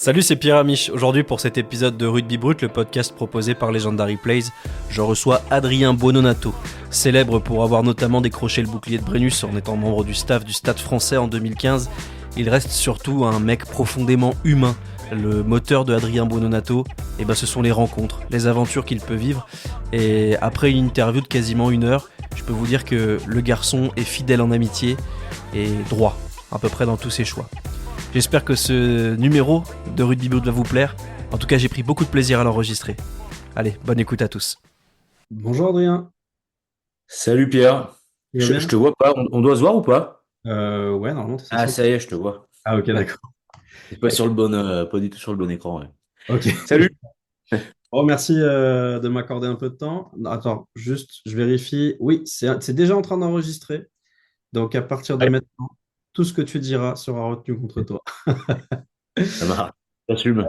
Salut, c'est Pierre Amiche. Aujourd'hui, pour cet épisode de Rugby Brut, le podcast proposé par Legendary Plays, je reçois Adrien Buononnato, célèbre pour avoir notamment décroché le bouclier de Brennus en étant membre du staff du Stade français en 2015. Il reste surtout un mec profondément humain. Le moteur de Adrien Buononnato, ce sont les rencontres, les aventures qu'il peut vivre. Et après une interview de quasiment 1 heure, je peux vous dire que le garçon est fidèle en amitié et droit, à peu près dans tous ses choix. J'espère que ce numéro de Rugby Brut va vous plaire. En tout cas, j'ai pris beaucoup de plaisir à l'enregistrer. Allez, bonne écoute à tous. Bonjour Adrien, Salut Pierre. tu vas Je bien? te vois pas. On doit se voir ou pas? Ouais, normalement, t'es Ah, censé. ça y est, je te vois. Ah, ok, d'accord. C'est pas sur le bon, pas du tout sur le bon écran. Ouais. Ok. Salut. Bon, merci de m'accorder un peu de temps. Non, attends, juste, je vérifie. Oui, c'est déjà en train d'enregistrer. Donc, à partir de Ouais, maintenant, tout ce que tu diras sera retenu contre toi. ça marche. J'assume.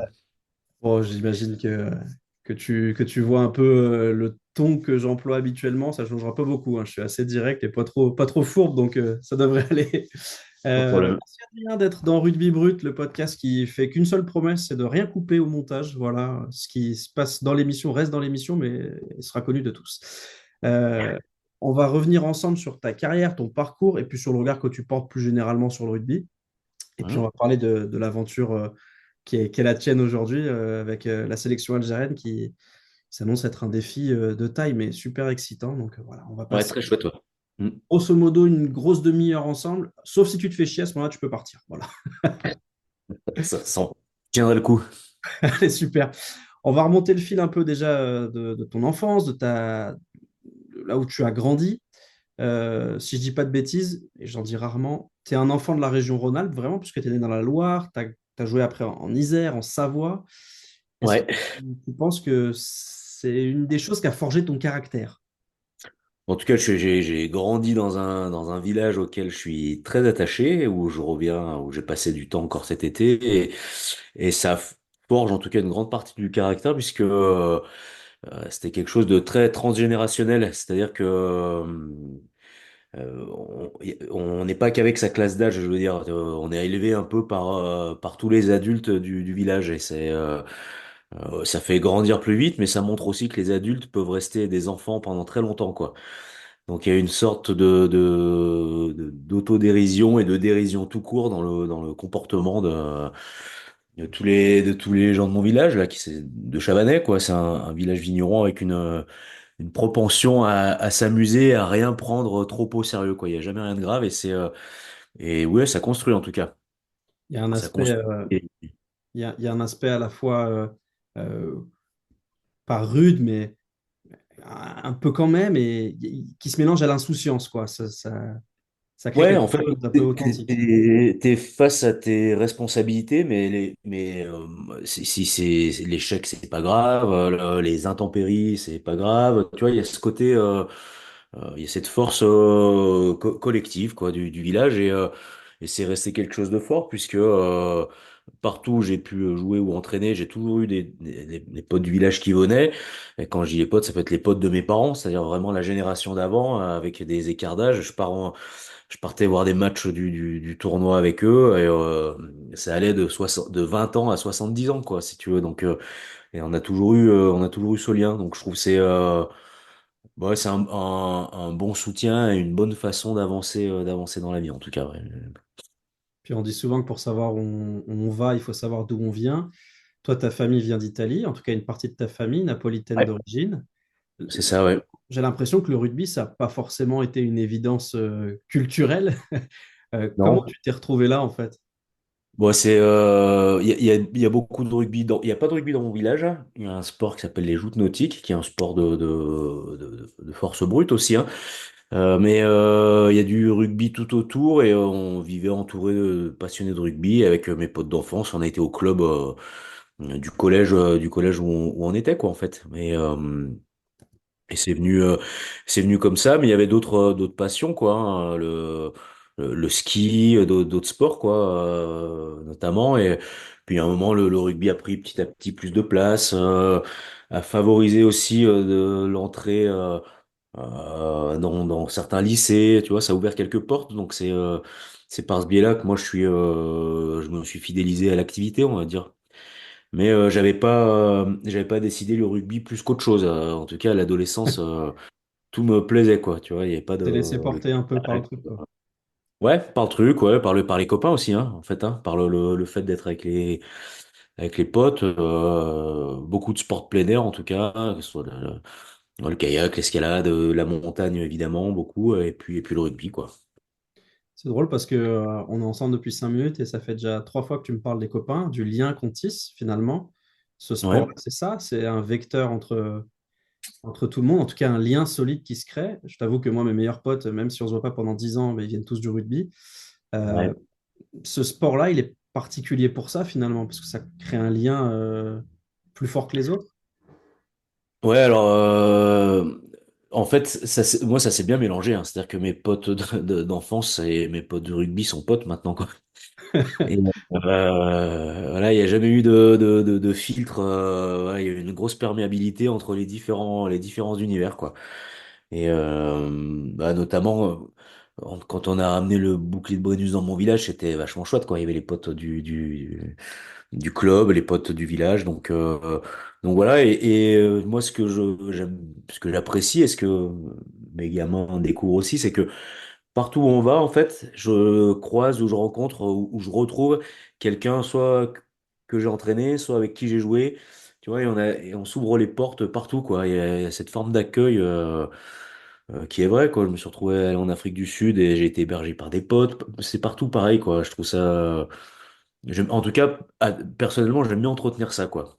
Bon, j'imagine que tu vois un peu le ton que j'emploie habituellement. Ça ne changera pas beaucoup, hein. Je suis assez direct et pas trop fourbe, donc ça devrait aller. Pas de problème. Merci Adrien d'être dans Rugby Brut, le podcast qui fait qu'une seule promesse, c'est de rien couper au montage. Voilà, ce qui se passe dans l'émission reste dans l'émission, mais il sera connu de tous. Euh, on va revenir ensemble sur ta carrière, ton parcours, et puis sur le regard que tu portes plus généralement sur le rugby. Et puis on Hein. va parler de l'aventure qui est la tienne aujourd'hui avec la sélection algérienne qui s'annonce être un défi de taille, mais super excitant. Donc voilà, on va Ouais, passer très chouette, ouais. grosso modo une grosse demi-heure ensemble, sauf si tu te fais chier à ce moment-là, tu peux partir. Voilà. Ça sent. Tiendrait le coup. Allez, super. On va remonter le fil un peu déjà de ton enfance, de là où tu as grandi. Si je dis pas de bêtises, et j'en dis rarement, tu es un enfant de la région Rhône-Alpes, vraiment, puisque tu es né dans la Loire, tu as joué après en Isère, en Savoie. Est-ce que Ouais. tu penses que c'est une des choses qui a forgé ton caractère? En tout cas, j'ai grandi dans un village auquel je suis très attaché, où je reviens, où j'ai passé du temps encore cet été, et ça forge en tout cas une grande partie du caractère, puisque c'était quelque chose de très transgénérationnel. C'est-à-dire que on n'est pas qu'avec sa classe d'âge, je veux dire, on est élevé un peu par tous les adultes du village, et ça fait grandir plus vite, mais ça montre aussi que les adultes peuvent rester des enfants pendant très longtemps, quoi. Donc il y a une sorte d'autodérision et de dérision tout court dans le comportement de tous les gens de mon village, là, c'est de Chabanais, quoi. C'est un village vigneron avec une propension à s'amuser, à rien prendre trop au sérieux, quoi. Il y a jamais rien de grave, et ouais, ça construit en tout cas. Il y a un Ça aspect, construit. il y a un aspect à la fois euh, pas rude, mais un peu quand même, et qui se mélange à l'insouciance, quoi. Ça crée Ouais, quelque en fait, chose d'un peu t'es, authentique. t'es face à tes responsabilités, mais si c'est l'échec, c'est pas grave, les intempéries, c'est pas grave. Tu vois, il y a ce côté, il y a cette force collective, quoi, du village, et c'est resté quelque chose de fort, puisque partout où j'ai pu jouer ou entraîner, j'ai toujours eu des potes du village qui venaient. Et quand je dis les potes, ça peut être les potes de mes parents, c'est-à-dire vraiment la génération d'avant, avec des écarts d'âge. Je partais voir des matchs du tournoi avec eux, et ça allait de 20 ans à 70 ans, quoi, si tu veux. Donc, et on a toujours eu ce lien. Donc, je trouve que c'est un bon soutien et une bonne façon d'avancer dans la vie, en tout cas. Ouais. Puis on dit souvent que pour savoir où on va, il faut savoir d'où on vient. Toi, ta famille vient d'Italie, en tout cas une partie de ta famille, napolitaine Ouais. d'origine. C'est ça, ouais. J'ai l'impression que le rugby, ça n'a pas forcément été une évidence culturelle. Comment Non. tu t'es retrouvé là, en fait? Bon, il y a beaucoup de rugby il y a pas de rugby dans mon village. Il y a un sport qui s'appelle les joutes nautiques, qui est un sport de force brute aussi, hein. Mais il y a du rugby tout autour, et on vivait entouré de passionnés de rugby avec mes potes d'enfance. On a été au club du collège où on était, quoi, en fait. Et c'est venu comme ça, mais il y avait d'autres passions, quoi, hein, le ski, d'autres sports, quoi, notamment. Et puis à un moment, le rugby a pris petit à petit plus de place, a favorisé aussi de l'entrée dans certains lycées, tu vois, ça a ouvert quelques portes. Donc c'est par ce biais-là que moi je me suis fidélisé à l'activité, on va dire. Mais j'avais pas décidé le rugby plus qu'autre chose. En tout cas, à l'adolescence, tout me plaisait, quoi. Tu vois, il y avait pas T'es laissé de. porter un peu par le truc, quoi. Ouais, par le truc, ouais, par les copains aussi, hein, en fait, hein, par le fait d'être avec les potes, beaucoup de sports de plein air en tout cas, que ce soit le kayak, l'escalade, la montagne évidemment, beaucoup, et puis le rugby, quoi. C'est drôle parce que on est ensemble depuis 5 minutes et ça fait déjà 3 fois que tu me parles des copains, du lien qu'on tisse finalement. Ce sport-là, Ouais, c'est ça, c'est un vecteur entre tout le monde, en tout cas un lien solide qui se crée. Je t'avoue que moi, mes meilleurs potes, même si on ne se voit pas pendant 10 ans, mais ils viennent tous du rugby. Euh, ouais. Ce sport-là, il est particulier pour ça finalement, parce que ça crée un lien plus fort que les autres. Ouais, alors, en fait, moi, ça s'est bien mélangé, hein. C'est-à-dire que mes potes d'enfance et mes potes de rugby sont potes maintenant, quoi. Et voilà, il n'y a jamais eu de filtre. Ouais, il y a eu une grosse perméabilité entre les différents univers, quoi. Et bah, notamment, quand on a ramené le bouclier de Brennus dans mon village, c'était vachement chouette, quoi. Il y avait les potes du club, les potes du village. Donc voilà. Moi, ce que j'apprécie et ce que mes gamins découvrent aussi, c'est que partout où on va, en fait, je croise ou je rencontre ou je retrouve quelqu'un, soit que j'ai entraîné, soit avec qui j'ai joué. Tu vois, et on s'ouvre les portes partout, quoi. Il y a cette forme d'accueil qui est vrai, quoi. Je me suis retrouvé en Afrique du Sud et j'ai été hébergé par des potes. C'est partout pareil, quoi. Je trouve ça. En tout cas, personnellement, j'aime bien entretenir ça, quoi.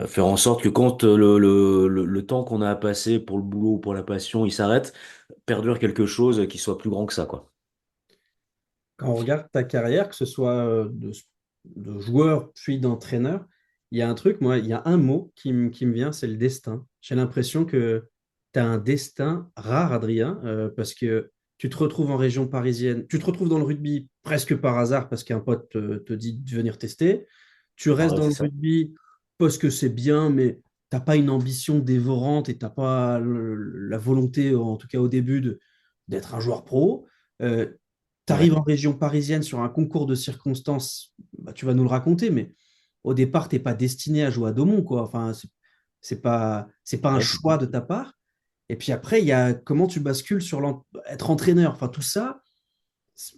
Faire en sorte que quand le temps qu'on a à passer pour le boulot ou pour la passion, il s'arrête, perdure quelque chose qui soit plus grand que ça, quoi. Quand on regarde ta carrière, que ce soit de joueur puis d'entraîneur, il y a un truc, moi, il y a un mot qui me vient, c'est le destin. J'ai l'impression que tu as un destin rare, Adrien, parce que tu te retrouves en région parisienne, tu te retrouves dans le rugby presque par hasard parce qu'un pote te dit de venir tester. Tu Ah restes ouais, dans c'est le ça. rugby parce que c'est bien, mais tu n'as pas une ambition dévorante et tu n'as pas la volonté, en tout cas au début, d'être un joueur pro. Tu arrives Ouais. en région parisienne sur un concours de circonstances, bah, tu vas nous le raconter, mais au départ, tu n'es pas destiné à jouer à Daumont, quoi. Enfin, c'est pas un Ouais. choix de ta part. Et puis après, il y a comment tu bascules sur être entraîneur. Enfin, tout ça, c'est-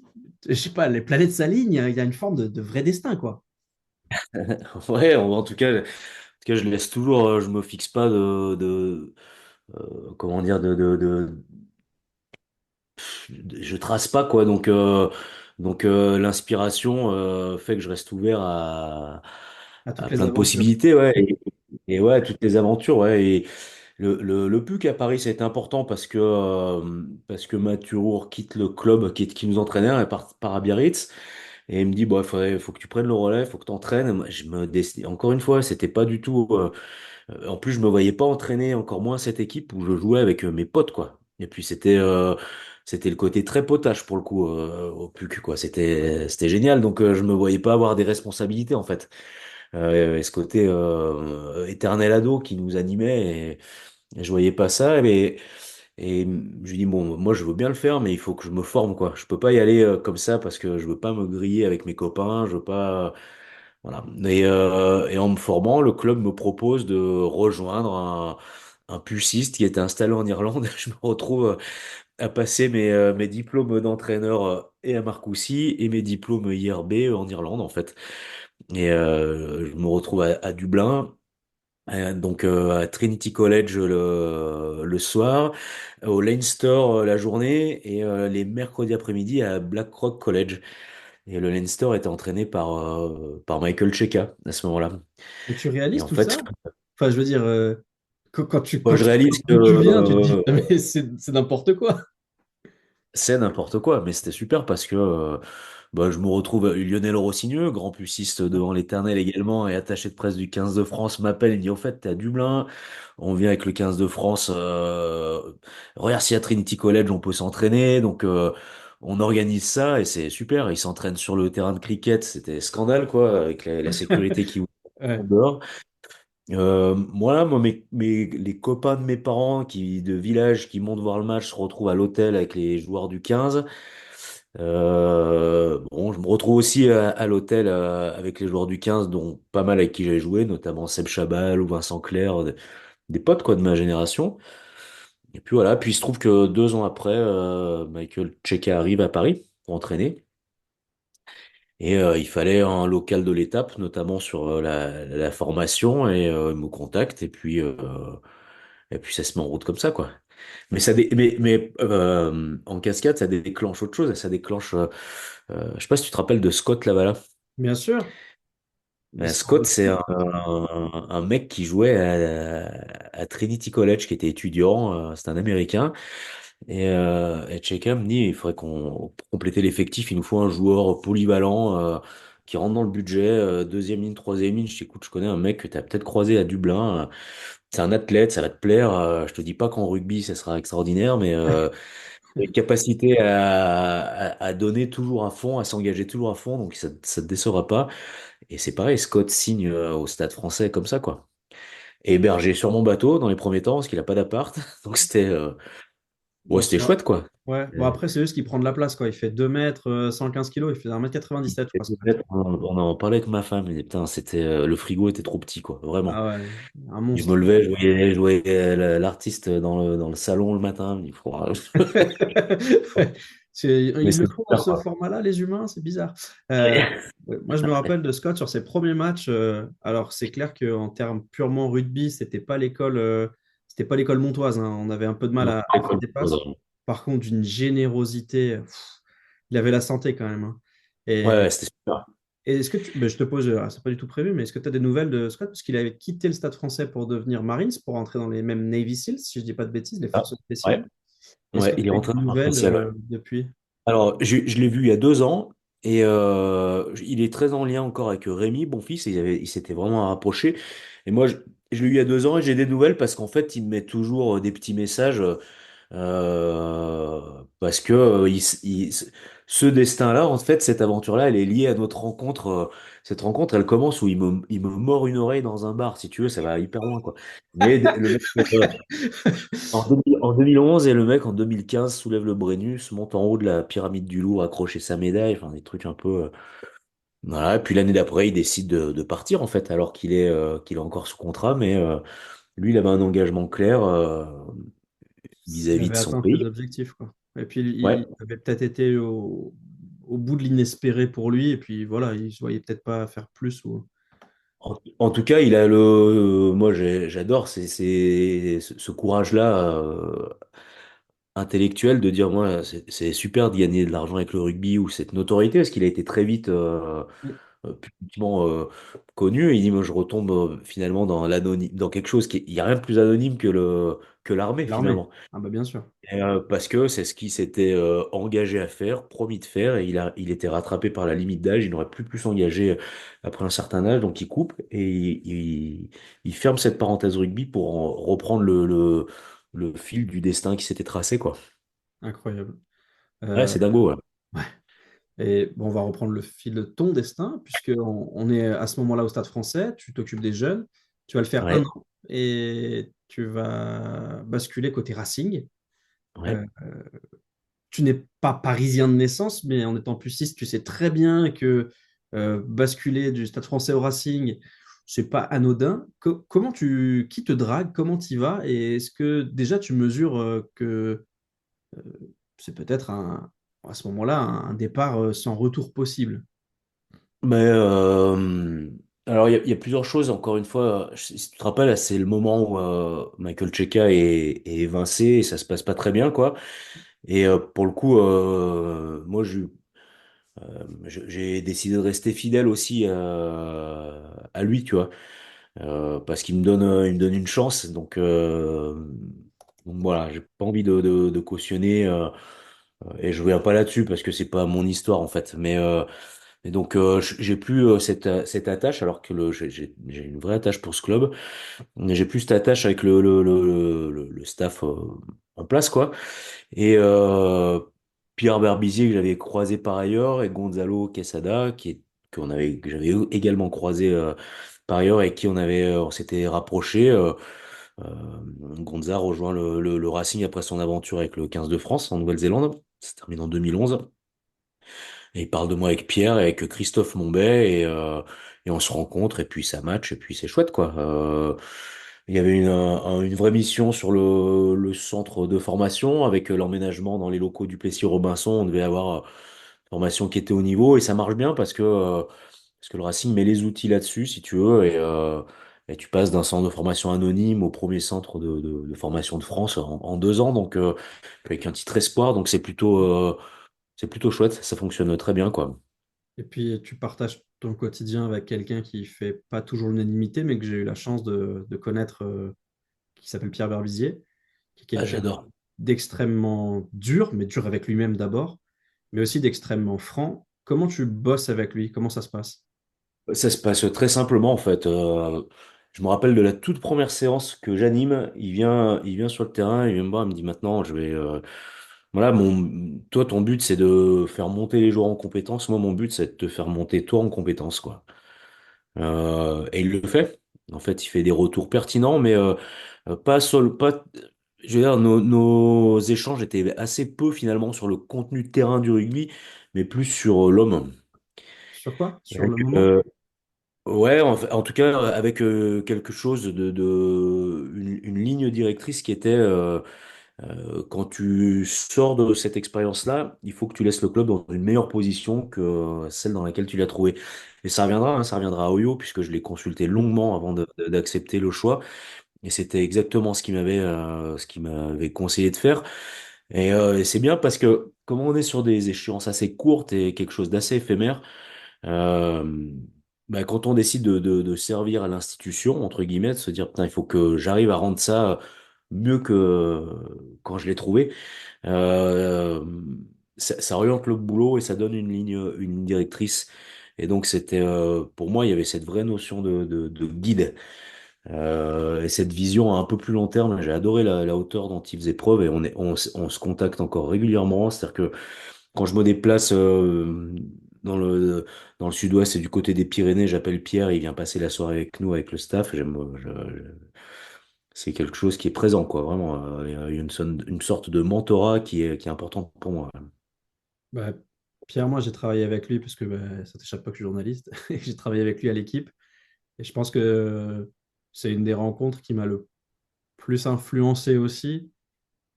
je sais pas, les planètes s'alignent, il y a une forme de vrai destin, quoi. Ouais, en tout cas, je laisse toujours, je me fixe pas comment dire, je trace pas, quoi. L'inspiration fait que je reste ouvert À toutes à les plein de aventures. possibilités, ouais. Et ouais, toutes les aventures, ouais. Et le PUC à Paris, ça a été important parce que Mathurour quitte le club qui nous entraînait, et part à Biarritz. Et il me dit, bon, faut que tu prennes le relais, faut que tu entraînes. Moi, encore une fois, c'était pas du tout. En plus, je me voyais pas entraîner, encore moins cette équipe où je jouais avec mes potes, quoi. Et puis c'était le côté très potage pour le coup au PUC, quoi. C'était génial. Je me voyais pas avoir des responsabilités en fait. Et ce côté éternel ado qui nous animait, et je voyais pas ça. Et je lui dis, bon, moi je veux bien le faire, mais il faut que je me forme, quoi. Je peux pas y aller comme ça parce que je veux pas me griller avec mes copains, je veux pas. Voilà. Et en me formant, le club me propose de rejoindre un pulsiste qui était installé en Irlande. Je me retrouve à passer mes diplômes d'entraîneur et à Marcoussis et mes diplômes IRB en Irlande, en fait. Et je me retrouve à Dublin. À Trinity College le soir, au Leinster la journée et les mercredis après-midi à Blackrock College. Et le Leinster était entraîné par Michael Cheika à ce moment-là. Et tu Et réalises en tout fait, ça? Enfin, je veux dire, quand moi, quand je tu vois réalise que d'où tu viens, tu te dis, mais c'est n'importe quoi. c'est n'importe quoi, mais c'était super parce que bah, je me retrouve Lionel Rossigneux, grand puciste devant l'Éternel également et attaché de presse du 15 de France, m'appelle et me dit au fait, t'es à Dublin, on vient avec le 15 de France, regarde si à Trinity College on peut s'entraîner, on organise ça et c'est super. Ils s'entraînent sur le terrain de cricket, c'était scandale quoi, avec la sécurité qui ouvre Ouais. dehors. Moi, les copains de mes parents de village qui montent voir le match se retrouvent à l'hôtel avec les joueurs du 15. Bon, je me retrouve aussi à l'hôtel avec les joueurs du 15, dont pas mal avec qui j'ai joué, notamment Seb Chabal ou Vincent Clerc, des potes quoi de ma génération. Et puis voilà, puis il se trouve que 2 ans après, Michael Cheika arrive à Paris pour entraîner. Et il fallait un local de l'étape, notamment sur la formation, et il me contacte, et puis ça se met en route comme ça, quoi. Mais en cascade, ça déclenche autre chose, ça déclenche, je sais pas si tu te rappelles de Scott Lavala. Bien sûr. L'histoire Scott, de c'est foot. un mec qui jouait à Trinity College, qui était étudiant, c'est un Américain. Et Cheka me dit, il faudrait pour compléter l'effectif, il nous faut un joueur polyvalent qui rentre dans le budget, deuxième ligne, troisième ligne. Je dis, écoute, je connais un mec que tu as peut-être croisé à Dublin. C'est un athlète, ça va te plaire. Je te dis pas qu'en rugby, ça sera extraordinaire, mais il a une capacité à donner toujours à fond, à s'engager toujours à fond, donc ça te décevra pas. Et c'est pareil, Scott signe au Stade Français comme ça, quoi. Et hébergé sur mon bateau dans les premiers temps, parce qu'il a pas d'appart. Donc Bon, c'était chouette, quoi. ouais. Bon, après, c'est juste qu'il prend de la place, quoi. Il fait 2 mètres, 115 kilos, il fait 1,97 m, je crois, ce mec. On en parlait avec ma femme, et putain, le frigo était trop petit, quoi, vraiment. Ah ouais, un Je me monstre. levais, je voyais l'artiste dans le salon le matin, mais Ils le c'est font dans super, ce quoi. format-là, les humains, c'est bizarre. Euh, ouais, moi, je me rappelle de Scott sur ses premiers matchs. Alors, c'est clair qu'en termes purement rugby, c'était pas l'école montoise, hein. On avait un peu de mal Non, à faire des passes. Par contre, d'une générosité, il avait la santé quand même, hein. Ouais, Et, ouais, c'était super. et est-ce que ben, je te pose, c'est pas du tout prévu, mais est-ce que tu as des nouvelles de Scott? Parce qu'il avait quitté le Stade français pour devenir Marines, pour entrer dans les mêmes Navy SEALs, si je dis pas de bêtises, les Ah, forces spéciales. ouais, Est-ce ouais, que tu il est as eu rentré des en nouvelles spécial, ouais. depuis? Alors, je l'ai vu il y a 2 ans, et il est très en lien encore avec Rémi, mon fils, il s'était vraiment rapproché. Et moi, je l'ai eu il y a 2 ans, et j'ai des nouvelles parce qu'en fait, il me met toujours des petits messages. Parce que ce destin-là, en fait, cette aventure-là, elle est liée à notre rencontre. Cette rencontre, elle commence où il me mord une oreille dans un bar, si tu veux, ça va hyper loin, quoi. Mais le mec, en 2011, et le mec, en 2015, soulève le Brennus, monte en haut de la pyramide du Louvre, accrocher sa médaille, enfin, des trucs un peu. Voilà. Et puis l'année d'après, il décide de partir, en fait, alors qu'il est encore sous contrat, mais lui, il avait un engagement clair Il vis-à-vis de avait son atteint ses pays. objectifs, quoi. Et puis, Ouais. il avait peut-être été au bout de l'inespéré pour lui, et puis voilà, il ne se voyait peut-être pas faire plus. En tout cas, il a moi, j'adore ce courage-là intellectuel de dire, moi, c'est super de gagner de l'argent avec le rugby ou cette notoriété, parce qu'il a été très vite publiquement connu. Et il dit, moi, je retombe finalement dans quelque chose il y a rien de plus anonyme que l'armée L'armée. finalement. Ah bah bien sûr. Et, parce que c'est ce qu'il s'était engagé à faire, promis de faire, et il était rattrapé par la limite d'âge, il n'aurait plus pu s'engager après un certain âge, donc il coupe et il ferme cette parenthèse rugby pour reprendre le fil du destin qui s'était tracé, quoi. Incroyable. Ouais, Euh, c'est dingo, ouais. ouais. Et bon, on va reprendre le fil de ton destin, puisqu'on est à ce moment-là au Stade français, tu t'occupes des jeunes, tu vas le faire un Ouais, an et tu vas basculer côté Racing. ouais. Euh, Tu n'es pas parisien de naissance, mais en étant plus tu sais très bien que basculer du Stade français au Racing, c'est pas anodin. Qui te drague, comment tu y vas, et est-ce que déjà tu mesures que c'est peut-être à ce moment-là un départ sans retour possible? Mais alors il y a plusieurs choses. Encore une fois, si tu te rappelles, c'est le moment où Michael Cheika est évincé et ça se passe pas très bien, quoi. Et pour le coup, moi, j'ai décidé de rester fidèle aussi à lui, tu vois. Parce qu'il me donne une chance. Donc voilà, j'ai pas envie de cautionner. Et je reviens pas là-dessus parce que c'est pas mon histoire en fait. Et donc j'ai plus cette attache alors que j'ai une vraie attache pour ce club. Mais j'ai plus cette attache avec le staff en place, quoi. Et Pierre Berbizier, que j'avais croisé par ailleurs, et Gonzalo Quesada, que j'avais également croisé par ailleurs, et qui on s'était rapproché. Euh, Gonza rejoint le Racing après son aventure avec le 15 de France en Nouvelle-Zélande. C'est terminé en 2011. Et il parle de moi avec Pierre et avec Christophe Monbet et on se rencontre et puis ça match et puis c'est chouette quoi. Il y avait une vraie mission sur le centre de formation avec l'emménagement dans les locaux du Plessis-Robinson. On devait avoir une formation qui était au niveau et ça marche bien parce que le Racing met les outils là-dessus si tu veux et tu passes d'un centre de formation anonyme au premier centre de formation de France en 2 ans donc avec un titre espoir donc c'est plutôt chouette, ça fonctionne très bien, quoi. Et puis, tu partages ton quotidien avec quelqu'un qui fait pas toujours l'unanimité, mais que j'ai eu la chance de connaître, qui s'appelle Pierre Berbizier, qui est Ah, quelqu'un j'adore. d'extrêmement dur, mais dur avec lui-même d'abord, mais aussi d'extrêmement franc. Comment tu bosses avec lui? Comment ça se passe? Ça se passe très simplement, en fait. Je me rappelle de la toute première séance que j'anime. Il vient sur le terrain, il vient me voir, il me dit maintenant, voilà, toi, ton but, c'est de faire monter les joueurs en compétences. Moi, mon but, c'est de te faire monter toi en compétences, quoi. Et il le fait. En fait, il fait des retours pertinents, mais pas. Je veux dire, nos échanges étaient assez peu finalement sur le contenu de terrain du rugby, mais plus sur l'homme. Sur quoi? Sur le Avec, moment? ouais, en tout cas, avec quelque chose une ligne directrice qui était quand tu sors de cette expérience-là, il faut que tu laisses le club dans une meilleure position que celle dans laquelle tu l'as trouvé. Et ça reviendra, hein, ça reviendra à Oyo, puisque je l'ai consulté longuement avant d'accepter le choix. Et c'était exactement ce qu'il m'avait conseillé de faire. Et c'est bien parce que, comme on est sur des échéances assez courtes et quelque chose d'assez éphémère, euh, bah, quand on décide de servir à l'institution, entre guillemets, de se dire, putain, il faut que j'arrive à rendre ça mieux que quand je l'ai trouvé, euh, ça oriente le boulot et ça donne une ligne directrice. Et donc, pour moi, il y avait cette vraie notion de guide. Et cette vision à un peu plus long terme, j'ai adoré la hauteur dont il faisait preuve et on se contacte encore régulièrement. C'est-à-dire que quand je me déplace dans le, dans le sud-ouest et du côté des Pyrénées, j'appelle Pierre, il vient passer la soirée avec nous, avec le staff. C'est quelque chose qui est présent, quoi, vraiment. Il y a une sorte de mentorat qui est important pour moi. Bah, Pierre, moi, j'ai travaillé avec lui parce que bah, ça t'échappe pas que je suis journaliste. Et j'ai travaillé avec lui à l'équipe. Et je pense que c'est une des rencontres qui m'a le plus influencé aussi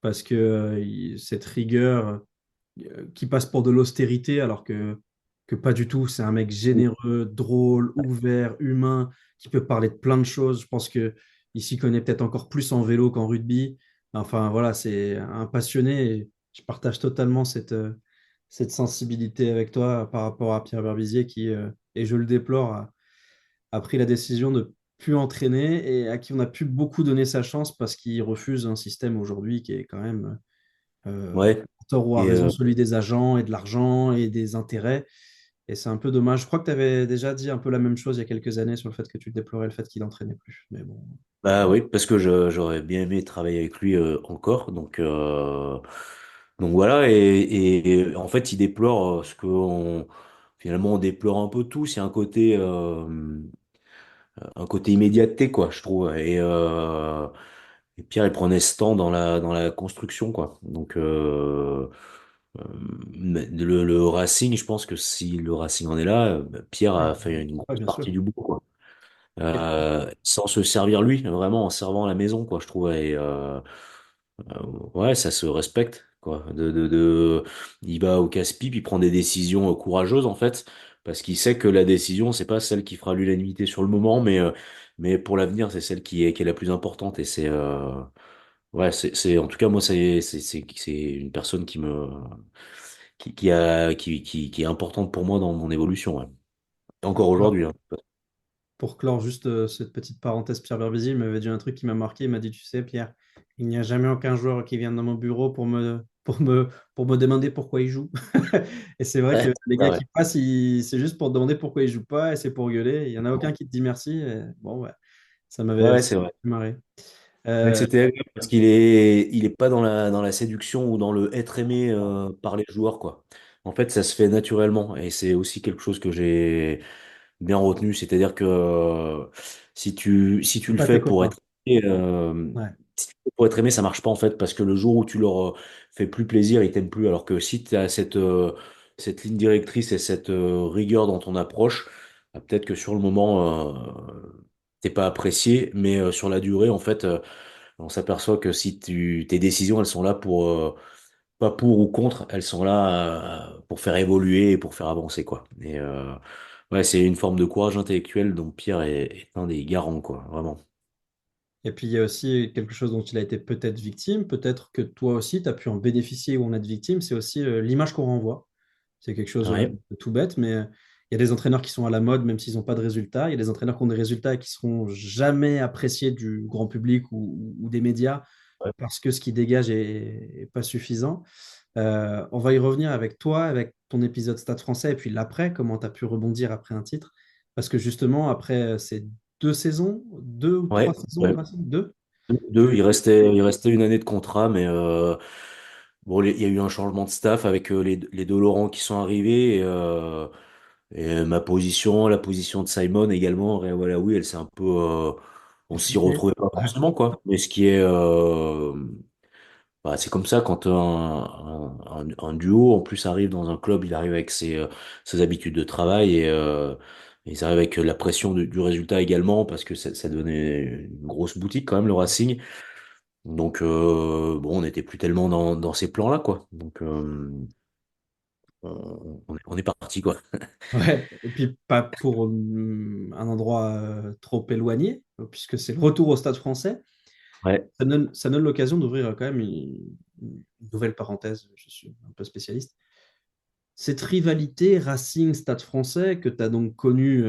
parce que cette rigueur qui passe pour de l'austérité alors que pas du tout. C'est un mec généreux, drôle, ouvert, humain, qui peut parler de plein de choses. Je pense que il s'y connaît peut-être encore plus en vélo qu'en rugby. Enfin voilà, c'est un passionné et je partage totalement cette sensibilité avec toi par rapport à Pierre Berbizier qui, et je le déplore, a pris la décision de plus entraîner et à qui on a pu beaucoup donner sa chance parce qu'il refuse un système aujourd'hui qui est quand même Ouais. à tort ou à Et raison, celui des agents et de l'argent et des intérêts. Et c'est un peu dommage. Je crois que tu avais déjà dit un peu la même chose il y a quelques années sur le fait que tu déplorais le fait qu'il n'entraînait plus. Mais bon. bah oui, parce que j'aurais bien aimé travailler avec lui encore. Donc voilà. Et en fait, il déplore finalement on déplore un peu tous. Il y a un côté immédiateté, quoi, je trouve. Et Pierre, il prenait ce temps dans la construction, quoi. Mais le Racing, je pense que si le Racing en est là, Pierre Ouais, a fait une ouais, grosse bien sûr. partie du boulot, quoi. Et Sans se servir lui, vraiment en servant la maison, quoi, je trouve. Ouais, ça se respecte, quoi. Il va au casse-pipe, il prend des décisions courageuses, en fait, parce qu'il sait que la décision, c'est pas celle qui fera l'unanimité sur le moment, mais pour l'avenir, c'est celle qui est la plus importante. Ouais, en tout cas, moi, c'est une personne qui est importante pour moi dans mon évolution, ouais. Encore pour aujourd'hui, hein. pour clore juste cette petite parenthèse, Pierre Berbizier, il m'avait dit un truc qui m'a marqué. Il m'a dit, tu sais, Pierre, il n'y a jamais aucun joueur qui vient dans mon bureau pour me demander pourquoi il joue. Et c'est vrai que Ouais, les ah gars ouais. qui passent, c'est juste pour te demander pourquoi ils jouent pas et c'est pour gueuler. Il n'y en a aucun qui te dit merci. Et bon, ouais, Ouais, ouais, ça c'est vrai. m'avait marré. Ouais, Euh, c'était agréable parce il est pas dans la séduction ou dans le être aimé par les joueurs, quoi. En fait, ça se fait naturellement et c'est aussi quelque chose que j'ai bien retenu, c'est-à-dire que si tu c'est le pas fais tes copains. Ouais. si tu le fais pour être aimé, ça marche pas en fait parce que le jour où tu leur fais plus plaisir, ils t'aiment plus. Alors que si tu as cette ligne directrice et cette rigueur dans ton approche, peut-être que sur le moment, t'es pas apprécié, mais sur la durée, en fait, on s'aperçoit que si tes décisions, elles sont là pas pour ou contre, elles sont là pour faire évoluer et pour faire avancer, quoi. Et ouais, c'est une forme de courage intellectuel dont Pierre est un des garants, quoi, vraiment. Et puis il y a aussi quelque chose dont il a été peut-être victime, peut-être que toi aussi tu as pu en bénéficier ou en être victime, c'est aussi l'image qu'on renvoie. C'est quelque chose Ouais, de tout bête, mais il y a des entraîneurs qui sont à la mode même s'ils n'ont pas de résultats. Il y a des entraîneurs qui ont des résultats et qui seront jamais appréciés du grand public ou des médias ouais, parce que ce qu'ils dégagent est pas suffisant. On va y revenir avec toi, avec ton épisode Stade français et puis l'après, comment tu as pu rebondir après un titre. Parce que justement, après ces 2 saisons, 2 ou 3 saisons, ouais. Racing, deux, Deux, il restait une année de contrat, mais bon, il y a eu un changement de staff avec les deux Laurent qui sont arrivés. Et ma position, la position de Simon également, et voilà, oui, elle s'est un peu. On s'y compliqué. retrouvait pas forcément, quoi. Mais ce qui est. Bah, c'est comme ça quand un duo en plus arrive dans un club, il arrive avec ses habitudes de travail et ils arrivent avec la pression du résultat également parce que ça donnait une grosse boutique quand même le Racing. Donc bon, on n'était plus tellement dans ces plans-là, quoi. Donc on est parti, quoi. Ouais, et puis pas pour un endroit trop éloigné, puisque c'est le retour au Stade français. Ouais, Ça donne l'occasion d'ouvrir quand même une nouvelle parenthèse, je suis un peu spécialiste. Cette rivalité Racing-Stade français que tu as donc connue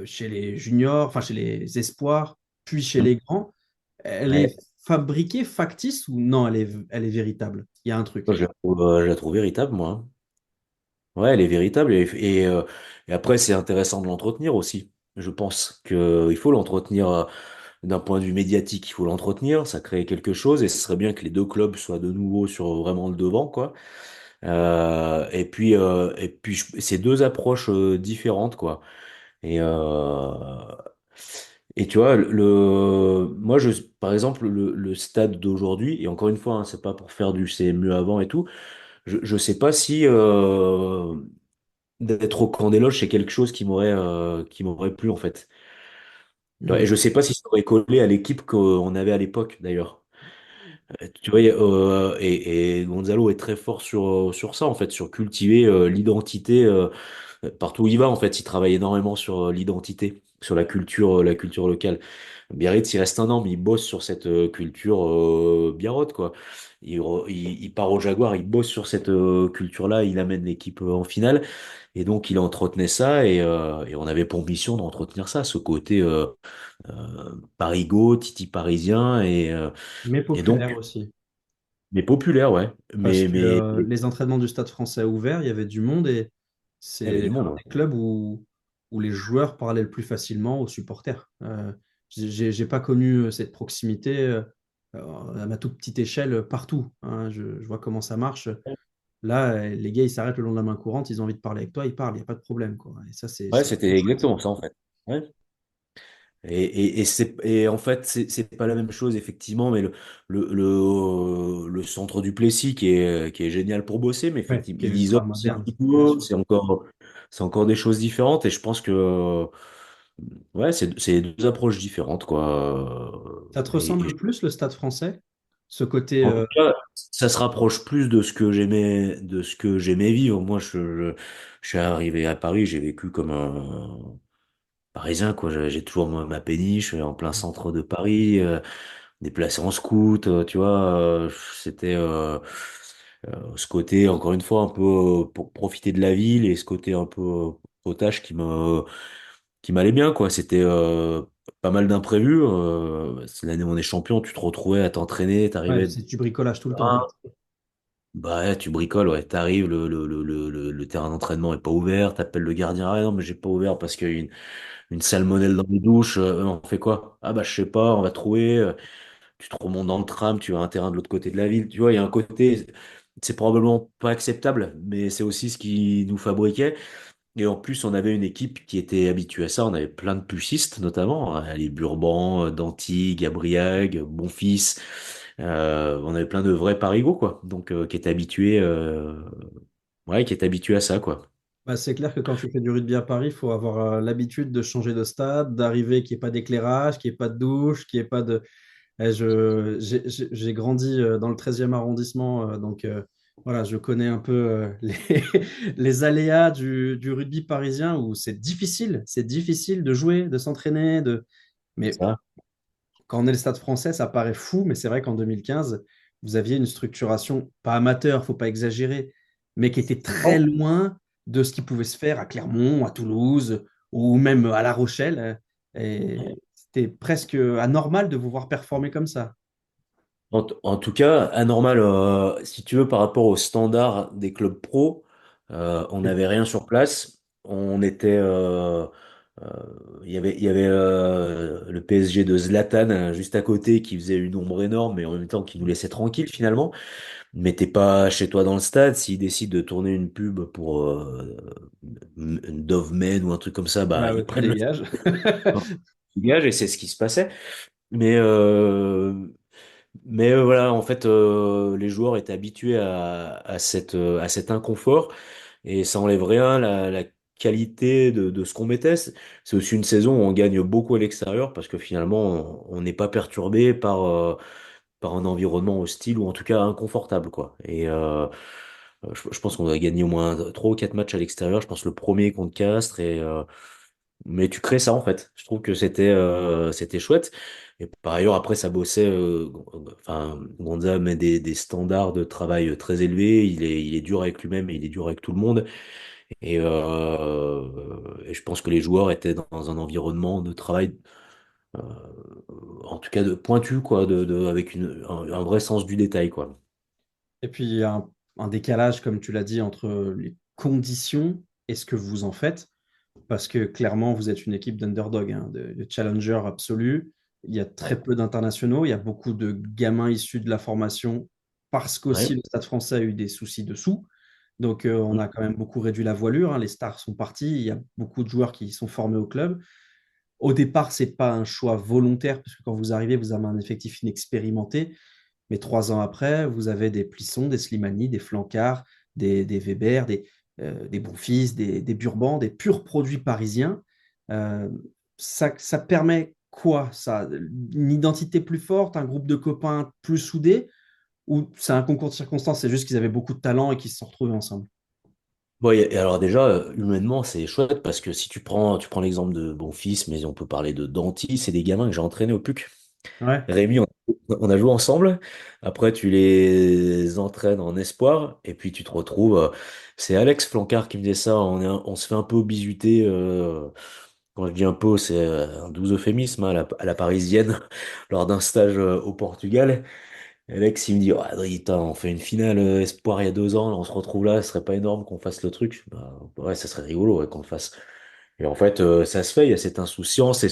chez les juniors, enfin chez les espoirs, puis chez les grands, elle est ouais. fabriquée, factice ou non, elle est véritable? Il y a un Moi, truc. je la trouve véritable, moi. Ouais, elle est véritable et après, c'est intéressant de l'entretenir aussi. Je pense qu'il faut l'entretenir d'un point de vue médiatique, il faut l'entretenir, ça crée quelque chose et ce serait bien que les deux clubs soient de nouveau sur vraiment le devant, quoi. Et puis c'est deux approches différentes, quoi. Et, et tu vois, moi, par exemple, le stade d'aujourd'hui, et encore une fois, hein, c'est pas pour faire du c'est mieux avant et tout, je sais pas si d'être au camp des loges, c'est quelque chose qui m'aurait plu, en fait. Tu vois, et Mhm. je sais pas si ça aurait collé à l'équipe qu'on avait à l'époque, d'ailleurs. Tu vois, et Gonzalo est très fort sur ça, en fait, sur cultiver l'identité partout où il va, en fait. Il travaille énormément sur l'identité, sur la culture locale. Biarritz, il reste un an, mais il bosse sur cette culture biarrote, quoi. Il part au Jaguar, il bosse sur cette culture-là, il amène l'équipe en finale. Et donc, il entretenait ça et on avait pour mission d'entretenir ça, ce côté parigo, titi parisien Mais et donc, populaire aussi. mais populaire, ouais. Parce Mais, que mais les entraînements du Stade français ouverts, il y avait du monde et il y avait c'est du monde, un ouais. des clubs où les joueurs parlaient le plus facilement aux supporters. J'ai pas connu cette proximité à ma toute petite échelle partout, hein. Je vois comment ça marche. Là, les gars, ils s'arrêtent le long de la main courante, ils ont envie de parler avec toi, ils parlent, il n'y a pas de problème, quoi. Et ça, Ouais, c'est c'était chouette. exactement ça, en fait. Ouais. Et en fait, c'est pas la même chose, effectivement, mais le centre du Plessis qui est génial pour bosser, mais Ouais, effectivement, qui est il ultra isole aussi un moderne, petit bien peu, sûr. c'est encore des choses différentes, et je pense que, ouais, c'est deux approches différentes, quoi. Ça te Et ressemble plus, le Stade français? Ce côté, en tout cas, ça se rapproche plus de ce que j'aimais vivre. Moi, je suis arrivé à Paris, j'ai vécu comme un Parisien, quoi. J'ai toujours ma péniche en plein centre de Paris, déplacé en scout, tu vois. C'était ce côté, encore une fois, un peu pour profiter de la ville et ce côté un peu potage qui m'allait bien, quoi. C'était pas mal d'imprévus. C'est l'année où on est champion, tu te retrouvais à t'entraîner, ouais, t'arrivais. c'est du bricolage tout le temps, quoi. Bah ouais, tu bricoles, ouais. T'arrives, le terrain d'entraînement est pas ouvert, t'appelles le gardien, ah non, mais j'ai pas ouvert parce qu'il y a une salmonelle dans les douches, on fait quoi? Ah bah je sais pas, on va trouver, tu te remontes dans le tram, tu as un terrain de l'autre côté de la ville, tu vois, il y a un côté, c'est probablement pas acceptable, mais c'est aussi ce qui nous fabriquait. Et en plus, on avait une équipe qui était habituée à ça, on avait plein de pucistes notamment, hein, les Burban, Danty, Gabriag, Bonfils. On avait plein de vrais parigots, quoi. Donc, qui étaient habitués. ouais, qui est habitué à ça, quoi. Bah, c'est clair que quand tu fais du rugby à Paris, il faut avoir l'habitude de changer de stade, d'arriver, qu'il n'y ait pas d'éclairage, qu'il n'y ait pas de douche, qu'il n'y ait pas de... J'ai grandi dans le 13e arrondissement, donc voilà, je connais un peu les aléas du rugby parisien où c'est difficile de jouer, de s'entraîner, mais Ça. quand on est le Stade français, ça paraît fou, mais c'est vrai qu'en 2015, vous aviez une structuration, pas amateur, faut pas exagérer, mais qui était très loin de ce qui pouvait se faire à Clermont, à Toulouse ou même à La Rochelle. Et c'était presque anormal de vous voir performer comme ça. En tout cas, anormal, si tu veux, par rapport aux standards des clubs pro, on n'avait rien sur place. On était, euh, il y avait le PSG de Zlatan juste à côté qui faisait une ombre énorme, mais en même temps qui nous laissait tranquille finalement. Mais t'es pas chez toi dans le stade. S'ils décident de tourner une pub pour une Dove Men ou un truc comme ça, bah Bah, ils tu prennent le dégages. gage et c'est ce qui se passait. Mais voilà, en fait, les joueurs étaient habitués à cet inconfort et ça enlève rien la qualité de ce qu'on mettait. C'est aussi une saison où on gagne beaucoup à l'extérieur parce que finalement, on n'est pas perturbé par un environnement hostile ou en tout cas inconfortable, quoi. Et je pense qu'on a gagné au moins 3 ou 4 matchs à l'extérieur. Je pense le premier contre Castres mais tu crées ça en fait. Je trouve que c'était chouette. Et par ailleurs, après, ça bossait. Enfin, Gonza met des standards de travail très élevés. Il est dur avec lui-même et il est dur avec tout le monde. Et je pense que les joueurs étaient dans un environnement de travail, euh, en tout cas de pointu, quoi, avec un vrai sens du détail, quoi. Et puis, il y a un décalage, comme tu l'as dit, entre les conditions et ce que vous en faites. Parce que clairement, vous êtes une équipe d'underdog, hein, de challenger absolu. Il y a Ouais. très peu d'internationaux. Il y a beaucoup de gamins issus de la formation parce Ouais. qu'aussi le Stade français a eu des soucis dessous. Donc, on a quand même beaucoup réduit la voilure, hein. Les stars sont partis. Il y a beaucoup de joueurs qui sont formés au club. Au départ, ce n'est pas un choix volontaire, parce que quand vous arrivez, vous avez un effectif inexpérimenté. Mais 3 ans après, vous avez des Plisson, des Slimani, des Flancard, des Weber, des Bonfils, des Burban, des purs produits parisiens. Euh, ça permet quoi, ça? Une identité plus forte, un groupe de copains plus soudés, ou c'est un concours de circonstances, c'est juste qu'ils avaient beaucoup de talent et qu'ils se sont retrouvés ensemble? Bon, et alors déjà, humainement, c'est chouette parce que si tu prends l'exemple de Bonfils, mais on peut parler de Danty, c'est des gamins que j'ai entraînés au PUC. Ouais. Rémi, on a joué ensemble. Après, tu les entraînes en espoir. Et puis, tu te retrouves. C'est Alex Flancard qui me disait ça. On se fait un peu bisuter. Quand je dis un peu, c'est un doux euphémisme, hein, à la parisienne, lors d'un stage au Portugal. Alex, il me dit, oh, Adrien, on fait une finale espoir il y a 2 ans. Là, on se retrouve là. Ce serait pas énorme qu'on fasse le truc. Bah, ouais, ça serait rigolo ouais, qu'on le fasse. Et en fait, ça se fait. Il y a cette insouciance et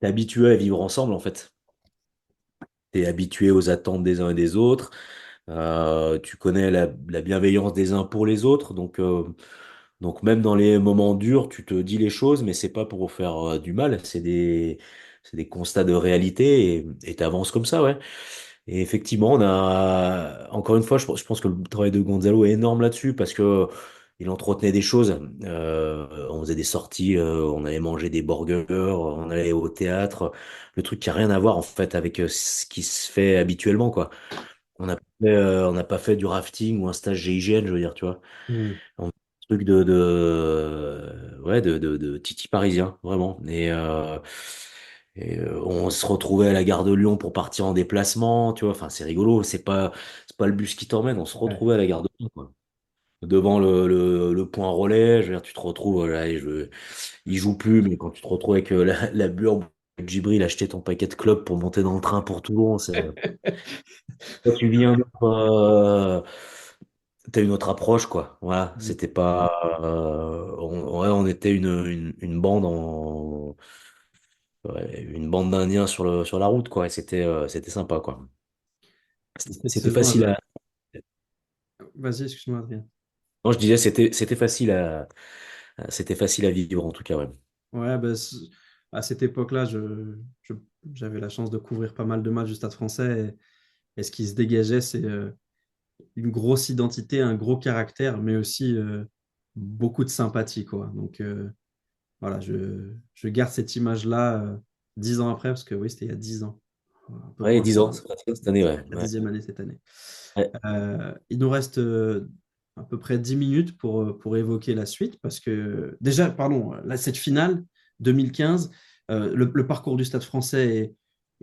t'habituer à vivre ensemble, en fait. T'es habitué aux attentes des uns et des autres, tu connais la bienveillance des uns pour les autres, donc même dans les moments durs, tu te dis les choses, mais c'est pas pour faire du mal, c'est des constats de réalité et t'avances comme ça, ouais. Et effectivement, encore une fois, je pense que le travail de Gonzalo est énorme là-dessus parce que il entretenait des choses. On faisait des sorties, on allait manger des burgers, on allait au théâtre. Le truc qui a rien à voir en fait avec ce qui se fait habituellement, quoi. On n'a pas fait du rafting ou un stage GIGN, je veux dire, tu vois. Hmm. Un truc ouais, de titi parisien, vraiment. On se retrouvait à la gare de Lyon pour partir en déplacement, tu vois. Enfin, c'est rigolo. C'est pas le bus qui t'emmène. On se Ouais. retrouvait à la gare de Lyon, quoi. Devant le point relais, je veux dire, tu te retrouves, là, il joue plus, mais quand tu te retrouves avec la burbe, Djibril acheter ton paquet de clopes pour monter dans le train pour Toulon, toi, tu vis t'as une autre approche, quoi. Voilà, Hmm. c'était pas, ouais, on était une bande ouais, une bande d'Indiens sur la route, quoi. Et c'était sympa, quoi. Cette C'était saison facile avait... à, Vas-y, excuse-moi, Adrien. non, je disais, c'était facile à vivre, en tout cas, ouais. Ouais, ben, à cette époque-là, je- j'avais la chance de couvrir pas mal de matchs du Stade français et ce qui se dégageait, c'est une grosse identité, un gros caractère, mais aussi beaucoup de sympathie, quoi. Donc, voilà, je garde cette image-là 10 ans après, parce que oui, c'était il y a 10 ans, un peu Ouais, moins. 10 ans, c'est pratiquement cette année, ouais. La Ouais. 10e année cette année. Ouais. Il nous reste à peu près 10 minutes pour évoquer la suite, parce que déjà, pardon, là, cette finale 2015, le parcours du Stade français est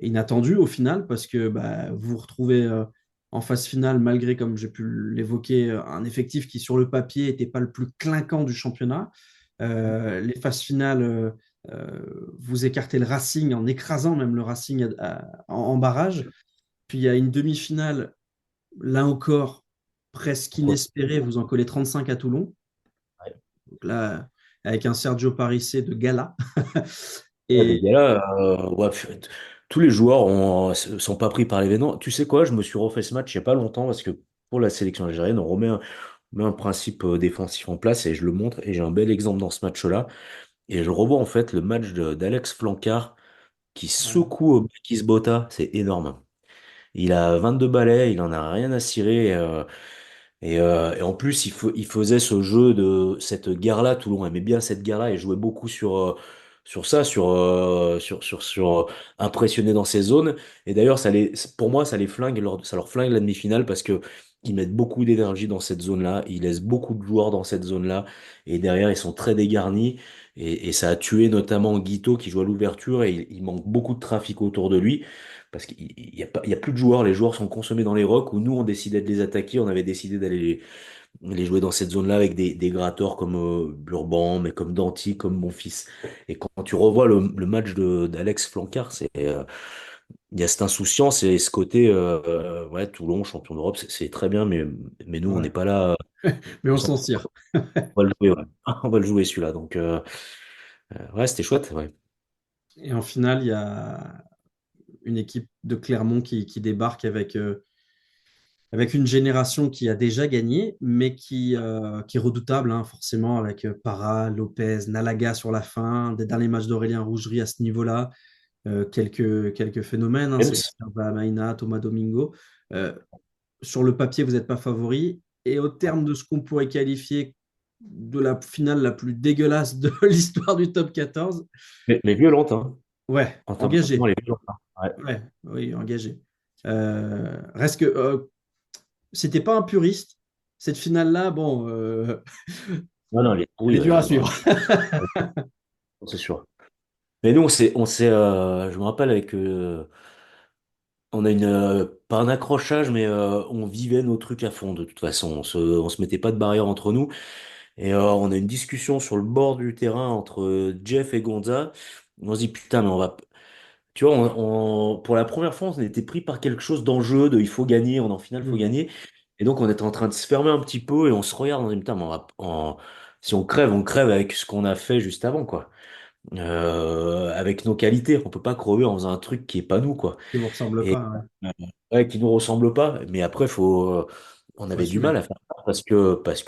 inattendu au final, parce que bah, vous vous retrouvez en phase finale, malgré, comme j'ai pu l'évoquer, un effectif qui sur le papier n'était pas le plus clinquant du championnat. Les phases finales, vous écartez le Racing en écrasant même le Racing en barrage. Puis il y a une demi-finale, là encore, presque Contre- inespérée, vous en collez 35 à Toulon. ouais. Donc là, avec un Sergio Parissé de gala. Ouais, des Et gars-là, ouais, tous les joueurs sont pas pris par l'événement. Tu sais quoi, je me suis refait ce match il y a pas longtemps parce que pour la sélection algérienne, met un principe défensif en place et je le montre et j'ai un bel exemple dans ce match-là. Et je revois en fait le match d'Alex Flancard qui ouais, secoue Marquis Botta, c'est énorme. Il a 22 balais, il en a rien à cirer. Et en plus, il faisait ce jeu de cette guerre-là. Toulon aimait bien cette guerre-là et jouait beaucoup sur ça, impressionner dans ces zones. Et d'ailleurs, pour moi, ça les flingue, ça leur flingue la demi-finale parce que ils mettent beaucoup d'énergie dans cette zone-là. Ils laissent beaucoup de joueurs dans cette zone-là. Et derrière, ils sont très dégarnis. Et ça a tué notamment Guito qui joue à l'ouverture et il manque beaucoup de trafic autour de lui. Parce qu'il y a plus de joueurs, les joueurs sont consommés dans les rocks où nous on décidait de les attaquer, on avait décidé d'aller les jouer dans cette zone-là avec des gratteurs comme Burban, mais comme Danti, comme Monfils. Et quand tu revois le match d'Alex Flancard, il y a cette insouciance et ce côté, ouais, Toulon, champion d'Europe, c'est très bien, mais nous on n'est ouais. pas là, Mais on s'en tire. on va le jouer, ouais. On va le jouer celui-là. Donc, ouais, c'était chouette, ouais. Et en finale, il y a une équipe de Clermont qui débarque avec une génération qui a déjà gagné, mais qui est redoutable, hein, forcément, avec Parra, Lopez, Nalaga sur la fin, des derniers matchs d'Aurélien Rougerie à ce niveau-là, quelques phénomènes, hein, James, Sébastien Maïna, Thomas Domingo. Euh, sur le papier, vous n'êtes pas favori. Et au terme de ce qu'on pourrait qualifier de la finale la plus dégueulasse de l'histoire du top 14, mais violente, hein. ouais, En termes de classement, engagé. elle est violente, hein. Ouais. Ouais, oui, engagé. Reste que si t'es pas un puriste, cette finale-là, bon, Non, non, elle est elle pourrie, est dure à ouais, suivre. c'est sûr. Mais nous, je me rappelle on a pas un accrochage, mais on vivait nos trucs à fond de toute façon. On se mettait pas de barrière entre nous. Et on a une discussion sur le bord du terrain entre Jeff et Gonza. On se dit, putain, mais on va. Tu vois, pour la première fois, on était pris par quelque chose d'enjeu, de il faut gagner, on est en finale, il faut Hmm, gagner. Et donc, on était en train de se fermer un petit peu et on se regarde, on se dit, putain, mais si on crève avec ce qu'on a fait juste avant, quoi. Avec nos qualités. On peut pas crever en faisant un truc qui est pas nous, quoi. qui vous ressemble Et pas, ouais. ouais, qui nous ressemble pas. Mais après, on Faut avait du mal assumer. à faire ça parce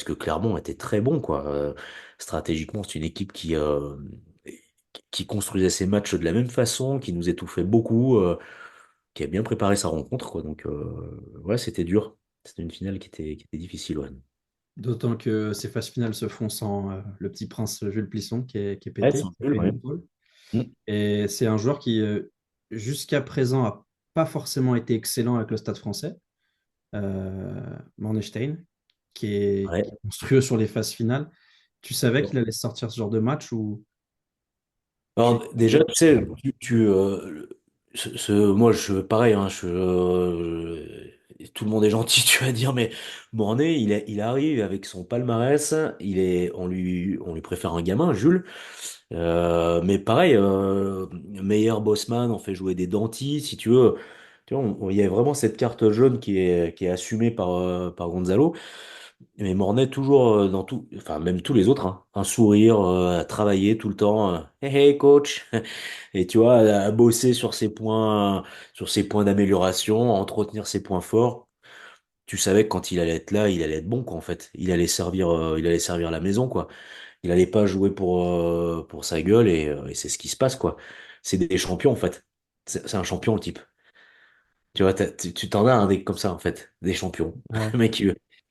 que Clermont était très bon, quoi. Stratégiquement, c'est une équipe qui construisait ses matchs de la même façon, qui nous étouffait beaucoup, qui a bien préparé sa rencontre, quoi. Donc, ouais, c'était dur. C'était une finale qui était difficile, ouais. D'autant que ces phases finales se font sans le petit prince Jules Plisson qui est Ouais, pété, c'est qui un a peu, fait une ouais. épaule. Mm. Et c'est un joueur qui, jusqu'à présent, a pas forcément été excellent avec le Stade français. Mornestein, qui Ouais. est monstrueux sur les phases finales. Tu savais Bon. qu'il allait sortir ce genre de match ou tu... Alors, déjà, tu sais, moi, pareil, hein, tout le monde est gentil, tu vas dire, mais Mornay, il arrive avec son palmarès, on lui préfère un gamin, Jules, mais pareil, Meyer, Bosman, on fait jouer des dentis, si tu veux, tu vois, il y a vraiment cette carte jaune qui est assumée par Gonzalo, mais Mornay, toujours dans tout, enfin, même tous les autres, hein, un sourire, à travailler tout le temps, hey, hey, coach. Et tu vois, à bosser sur ses points d'amélioration, à entretenir ses points forts. Tu savais que quand il allait être là, il allait être bon, quoi, en fait. Il allait servir la maison, quoi. Il allait pas jouer pour sa gueule et c'est ce qui se passe, quoi. C'est des champions, en fait. C'est un champion, le type. Tu vois, tu t'en as un des comme ça, en fait, des champions. Ouais. Le mec,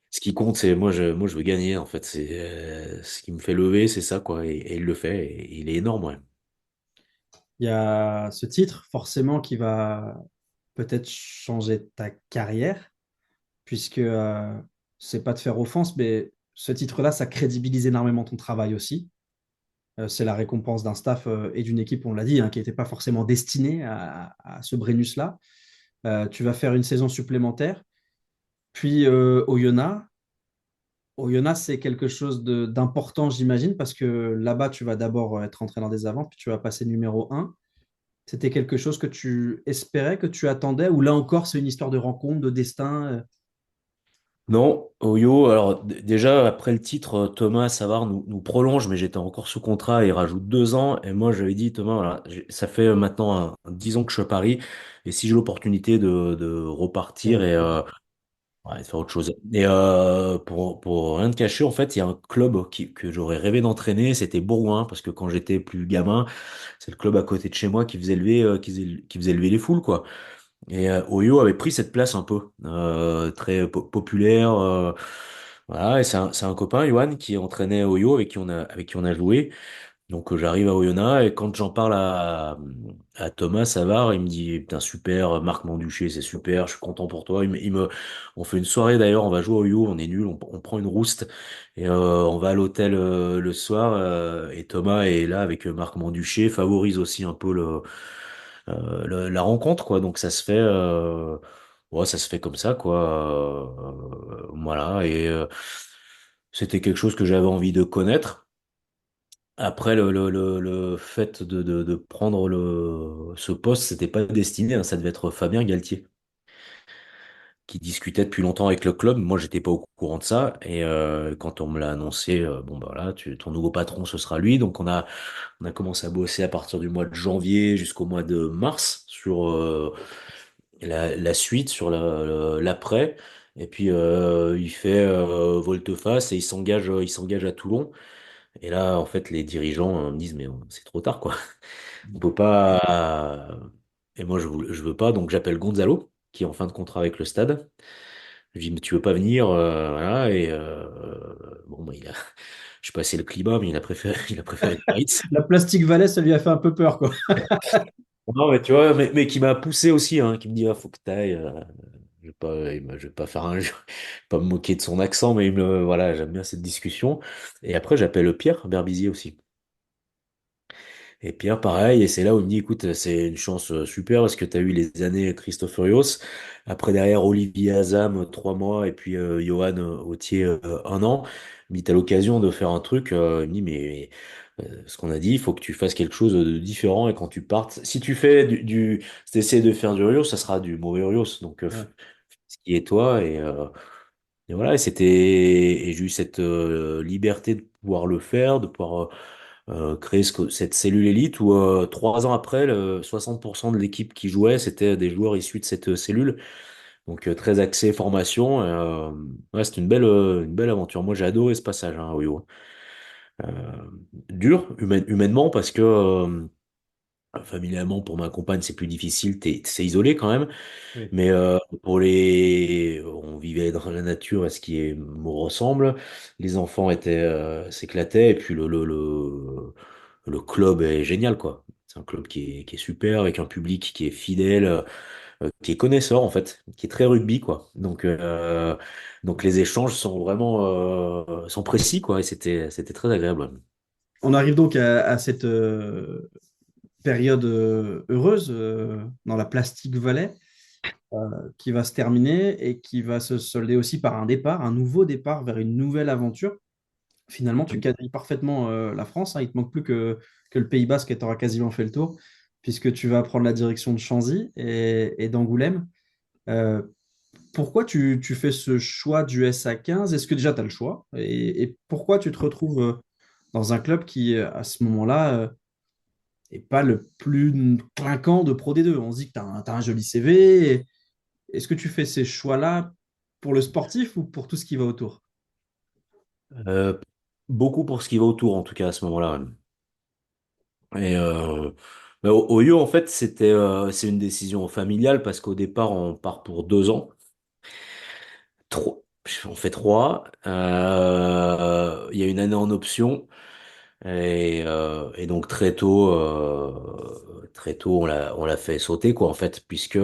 ce qui compte, c'est moi, je veux gagner, en fait. C'est ce qui me fait lever, c'est ça, quoi. Et il le fait, et il est énorme, ouais. Il y a ce titre, forcément, qui va peut-être changer ta carrière, puisque c'est pas de faire offense, mais ce titre-là, ça crédibilise énormément ton travail aussi. C'est la récompense d'un staff et d'une équipe, on l'a dit, hein, qui n'était pas forcément destinée à ce Brennus-là. Tu vas faire une saison supplémentaire. Puis Oyonnax, c'est quelque chose d'important, j'imagine, parce que là-bas, tu vas d'abord être entraîneur des avants, puis tu vas passer numéro un. C'était quelque chose que tu espérais, que tu attendais, ou là encore, c'est une histoire de rencontre, de destin. Non, Oyo, alors déjà, après le titre, Thomas Savard nous prolonge, mais j'étais encore sous contrat et il rajoute 2 ans. Et moi, j'avais dit, Thomas, voilà, ça fait maintenant 10 ans que je suis à Paris, et si j'ai l'opportunité de repartir et ouais, de faire autre chose. Et pour rien te cacher, en fait, il y a un club que j'aurais rêvé d'entraîner, c'était Bourgoin, parce que quand j'étais plus gamin, c'est le club à côté de chez moi qui faisait lever les foules, quoi. Et Oyo avait pris cette place un peu très populaire. Voilà, et c'est un copain, Yohan, qui entraînait Oyo, avec qui on a joué. Donc j'arrive à Oyonnax et quand j'en parle à Thomas Savard, il me dit putain super, Marc Manduché, c'est super, je suis content pour toi. On fait une soirée d'ailleurs, on va jouer au Oyo, on est nul, on prend une rouste et on va à l'hôtel le soir et Thomas est là avec Marc Manduché, favorise aussi un peu la rencontre quoi. Donc ouais, ça se fait comme ça quoi. Voilà et c'était quelque chose que j'avais envie de connaître. Après, le fait de prendre ce poste, c'était pas destiné, hein, ça devait être Fabien Galtier, qui discutait depuis longtemps avec le club. Moi, j'étais pas au courant de ça. Et quand on me l'a annoncé, bon, bah voilà, ton nouveau patron, ce sera lui. Donc, on a commencé à bosser à partir du mois de janvier jusqu'au mois de mars sur la suite, sur l'après. Et puis, il fait volte-face et il s'engage à Toulon. Et là, en fait, les dirigeants me disent, mais c'est trop tard, quoi. On peut pas. Et moi, je veux pas, donc j'appelle Gonzalo, qui est en fin de contrat avec le stade. Je lui dis, mais tu veux pas venir, voilà. Et bon, bah, je passé le climat, mais il a préféré Biarritz. La Plastic Valais, ça lui a fait un peu peur, quoi. Non, mais tu vois, mais qui m'a poussé aussi, hein, qui me dit, ah, faut que t'ailles. Je vais pas faire je vais pas me moquer de son accent, mais voilà, j'aime bien cette discussion. Et après, j'appelle Pierre Berbizier aussi. Et Pierre, pareil, et c'est là où il me dit, écoute, c'est une chance super parce que tu as eu les années Christophe Furios, après derrière Olivier Azam 3 mois, et puis Johan Autier 1 an. Il me dit, t'as l'occasion de faire un truc. Il me dit, mais ce qu'on a dit, il faut que tu fasses quelque chose de différent et quand tu partes, si tu fais si tu essaies de faire du Urios, ça sera du mauvais Urios. Donc, Ouais. ce qui est toi, et voilà, et j'ai eu cette liberté de pouvoir le faire, de pouvoir créer cette cellule élite où 3 ans après, 60% de l'équipe qui jouait, c'était des joueurs issus de cette cellule. Donc très axé formation. Ouais, c'est une belle aventure. Moi, j'ai adoré ce passage, hein, oui, ouais. Euh, Dur, humainement, parce que familialement, pour ma compagne, c'est plus difficile. C'est isolé quand même. Oui. Mais on vivait dans la nature, à ce qui me ressemble. Les enfants s'éclataient, et puis le club est génial, quoi. C'est un club qui est super, avec un public qui est fidèle, qui est connaisseur en fait, qui est très rugby, quoi. Donc les échanges sont vraiment sont précis, quoi. Et c'était très agréable. On arrive donc à cette période heureuse dans la Plastic Valais qui va se terminer et qui va se solder aussi par un départ, un nouveau départ vers une nouvelle aventure. Finalement, tu quadrilles parfaitement la France, hein. Il ne te manque plus que le Pays Basque et tu auras quasiment fait le tour, puisque tu vas prendre la direction de Chanzy et d'Angoulême. Euh, Pourquoi tu fais ce choix du SA15? Est-ce que déjà tu as le choix? Et pourquoi tu te retrouves dans un club qui, à ce moment-là, n'est pas le plus clinquant de Pro D2? On se dit que tu as un joli CV. Est-ce que tu fais ces choix-là pour le sportif ou pour tout ce qui va autour? Euh, Beaucoup pour ce qui va autour, en tout cas à ce moment-là. Et Mais au Yo, en fait, c'est une décision familiale parce qu'au départ, on part pour 2 ans. Trois, on fait trois. Il y a une année en option. Et donc très tôt, on l'a fait sauter quoi en fait, puisque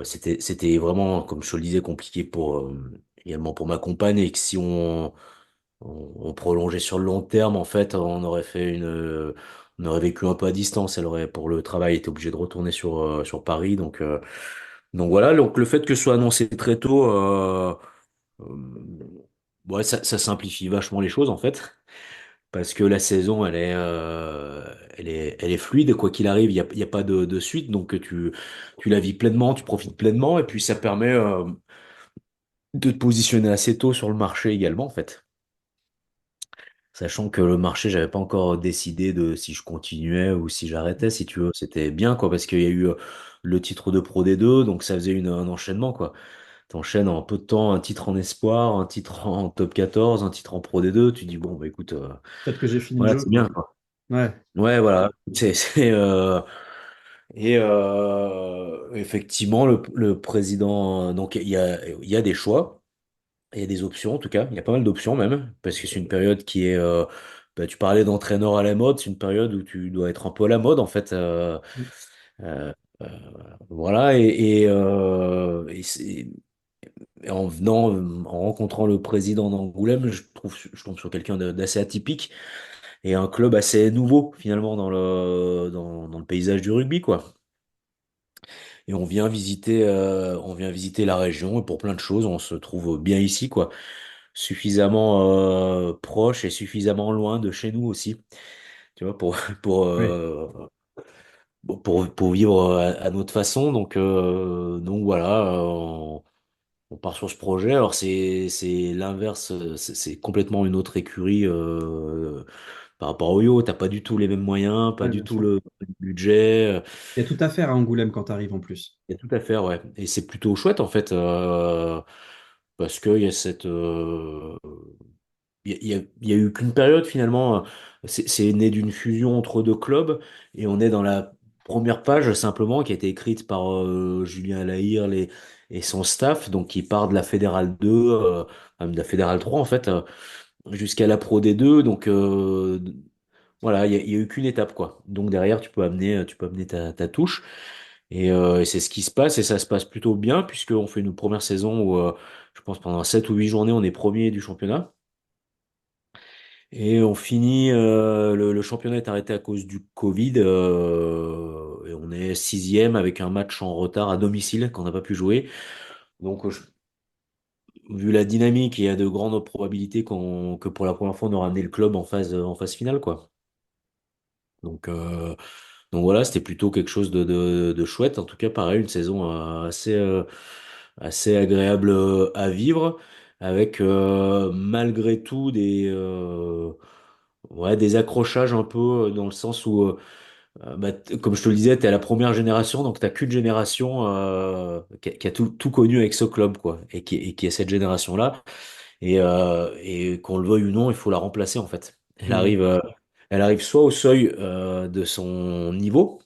c'était vraiment, comme je te le disais, compliqué pour également pour ma compagne et que si on prolongeait sur le long terme, en fait, on aurait vécu un peu à distance. Elle aurait pour le travail été obligée de retourner sur Paris, donc voilà. Donc le fait que ce soit annoncé très tôt, euh, ouais, ça simplifie vachement les choses en fait. Parce que la saison, elle est fluide, quoi qu'il arrive, il y a pas de suite, donc tu la vis pleinement, tu profites pleinement, et puis ça permet de te positionner assez tôt sur le marché également, en fait. Sachant que le marché, j'avais pas encore décidé de si je continuais ou si j'arrêtais, si tu veux. C'était bien, quoi, parce qu'il y a eu le titre de Pro D2, donc ça faisait un enchaînement, quoi. T'enchaînes en peu de temps un titre en espoir, un titre en top 14, un titre en Pro D2, tu dis, bon, bah écoute, Peut-être que j'ai fini le voilà, jeu, c'est quoi. bien, quoi. Ouais, Ouais, voilà. Et effectivement, le président, donc il y a des choix, il y a des options en tout cas, il y a pas mal d'options même, parce que c'est une période qui est, bah, tu parlais d'entraîneur à la mode, c'est une période où tu dois être un peu à la mode en fait. Euh, euh, voilà, et en venant, en rencontrant le président d'Angoulême, je tombe sur quelqu'un d'assez atypique et un club assez nouveau finalement dans le paysage du rugby, quoi. Et on vient visiter la région et pour plein de choses, on se trouve bien ici, quoi. Suffisamment proche et suffisamment loin de chez nous aussi, tu vois, pour, ouais. euh, pour vivre à notre façon. Donc voilà, on part sur ce projet. Alors c'est l'inverse, c'est complètement une autre écurie par rapport au Yo. T'as pas du tout les mêmes moyens, pas Ouais, du bien tout sûr. le budget. Il y a tout à faire à Angoulême quand tu arrives en plus. Il y a tout à faire, ouais. Et c'est plutôt chouette en fait, parce qu'il y a il y a eu qu'une période finalement. C'est né d'une fusion entre deux clubs et on est dans la première page simplement qui a été écrite par Julien Alaïr et son staff, donc qui part de la Fédérale 2, même de la Fédérale 3 en fait, jusqu'à la Pro D2. Donc voilà, il y a eu qu'une étape quoi. Donc derrière tu peux amener ta touche. Et c'est ce qui se passe et ça se passe plutôt bien puisqu'on fait une première saison où je pense pendant 7 ou 8 journées on est premier du championnat. Et on finit, le championnat est arrêté à cause du Covid et on est sixième avec un match en retard à domicile qu'on n'a pas pu jouer. Donc vu la dynamique, il y a de grandes probabilités que pour la première fois on aura amené le club en phase finale quoi. Donc, euh, donc voilà, c'était plutôt quelque chose de chouette. En tout cas, pareil, une saison assez agréable à vivre, avec malgré tout ouais, des accrochages un peu dans le sens où, bah, comme je te le disais, tu es à la première génération, donc tu qu'une génération qui a tout connu avec ce club, quoi, et qui est cette génération-là. Et qu'on le veuille ou non, il faut la remplacer, en fait. Mm. Elle arrive soit au seuil de son niveau,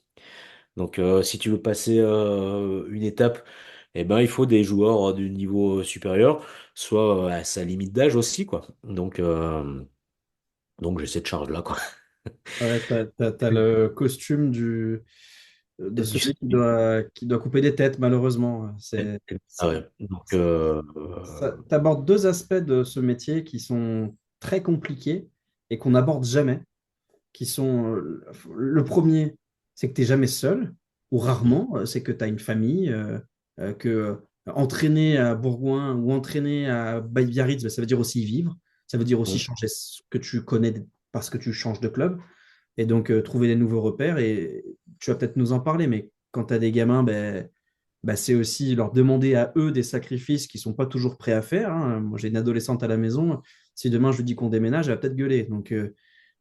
donc si tu veux passer une étape, eh ben, il faut des joueurs du niveau supérieur, soit à sa limite d'âge aussi, quoi. Donc j'ai cette charge-là, quoi. Ouais, t'as le costume de Du- celui qui doit couper des têtes, malheureusement. Ah ouais. Donc, T'abordes deux aspects de ce métier qui sont très compliqués et qu'on n'aborde jamais. Qui sont le premier, c'est que tu n'es jamais seul, ou mm, rarement, c'est que tu as une famille, que entraîner à Bourgoin ou entraîner à Biarritz, ben, ça veut dire aussi y vivre, ça veut dire aussi mm, changer ce que tu connais parce que tu changes de club, et donc trouver des nouveaux repères, et tu vas peut-être nous en parler, mais quand tu as des gamins, ben, c'est aussi leur demander à eux des sacrifices qu'ils ne sont pas toujours prêts à faire, hein. Moi, j'ai une adolescente à la maison, si demain je lui dis qu'on déménage, elle va peut-être gueuler, donc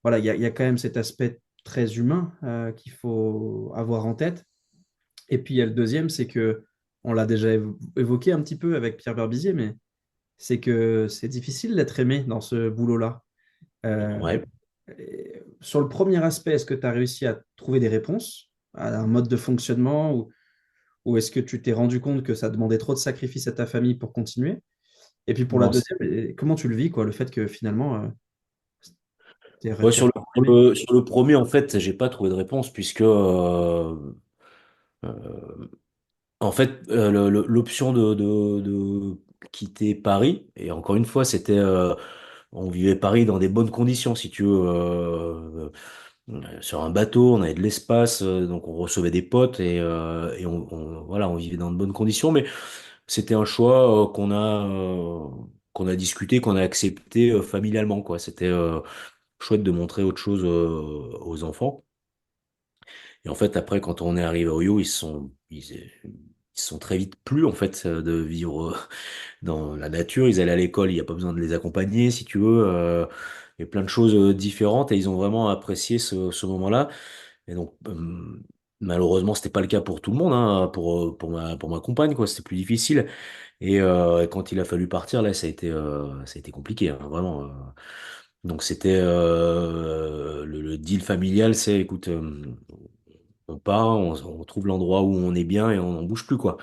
voilà, il y a quand même cet aspect très humain qu'il faut avoir en tête. Et puis il y a le deuxième, c'est que, on l'a déjà évoqué un petit peu avec Pierre Berbizier, mais c'est que c'est difficile d'être aimé dans ce boulot-là. Euh, ouais. sur le premier aspect, est-ce que tu as réussi à trouver des réponses à un mode de fonctionnement ou est-ce que tu t'es rendu compte que ça demandait trop de sacrifices à ta famille pour continuer? Et puis pour la Non, deuxième, comment tu le vis, quoi, le fait que finalement, ouais, t'es imprimé? sur le premier, en fait, j'ai pas trouvé de réponse puisque euh, en fait, l'option de quitter Paris, et encore une fois, on vivait Paris dans des bonnes conditions, si tu veux, sur un bateau, on avait de l'espace, donc on recevait des potes et voilà, on vivait dans de bonnes conditions, mais c'était un choix qu'on a discuté, qu'on a accepté familialement, quoi. C'était chouette de montrer autre chose aux enfants. Et en fait, après, quand on est arrivé au Yo, ils se sont très vite plu, en fait, de vivre dans la nature. Ils allaient à l'école, il n'y a pas besoin de les accompagner, si tu veux. Il y a plein de choses différentes et ils ont vraiment apprécié ce moment-là. Et donc, malheureusement, c'était pas le cas pour tout le monde, hein, pour ma compagne, quoi. C'était plus difficile. Et quand il a fallu partir, là, ça a été compliqué, hein, vraiment. Donc, c'était le deal familial, c'est, écoute, on part, on trouve l'endroit où on est bien et on n'en bouge plus, quoi.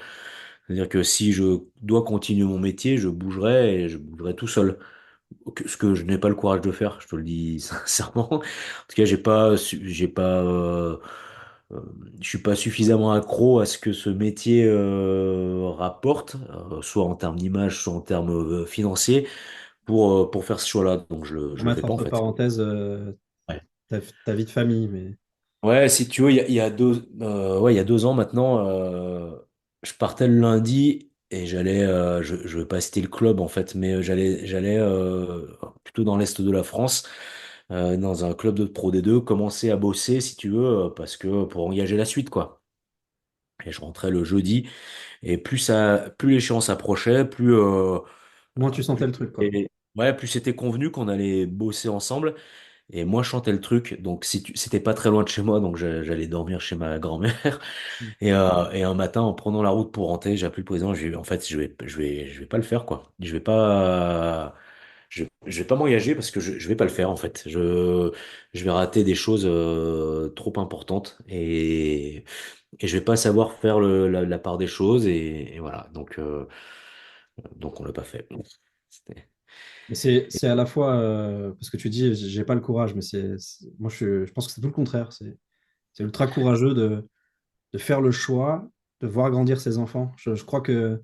C'est-à-dire que si je dois continuer mon métier, je bougerai et je bougerai tout seul. Ce que je n'ai pas le courage de faire, je te le dis sincèrement. En tout cas, j'ai pas, euh, je suis pas suffisamment accro à ce que ce métier rapporte, soit en termes d'image, soit en termes financiers, pour faire ce choix-là. Donc Pour je le fais mettre pas en entre fait. parenthèses Ouais. ta vie de famille, mais Ouais, si tu veux, il y a ouais, il y a 2 ans maintenant, je partais le lundi et je vais pas citer le club en fait, mais j'allais plutôt dans l'est de la France, dans un club de Pro D2, commencer à bosser si tu veux, parce que pour engager la suite quoi. Et je rentrais le jeudi et plus l'échéance approchait, moins tu sentais plus le truc, quoi. c'était- ouais, plus c'était convenu qu'on allait bosser ensemble. Et moi, je chantais le truc, donc c'était pas très loin de chez moi, donc j'allais dormir chez ma grand-mère. Mm. Et un matin, en prenant la route pour rentrer, j'ai appelé le président. En fait, je vais pas le faire, quoi. Je vais pas m'engager parce que je vais pas le faire, en fait. Je vais rater des choses trop importantes et je vais pas savoir faire la part des choses et voilà. Donc on l'a pas fait. C'était- Mais c'est à la fois, parce que tu dis, j'ai pas le courage, mais moi, je pense que c'est tout le contraire. C'est ultra courageux de faire le choix de voir grandir ses enfants. Je crois que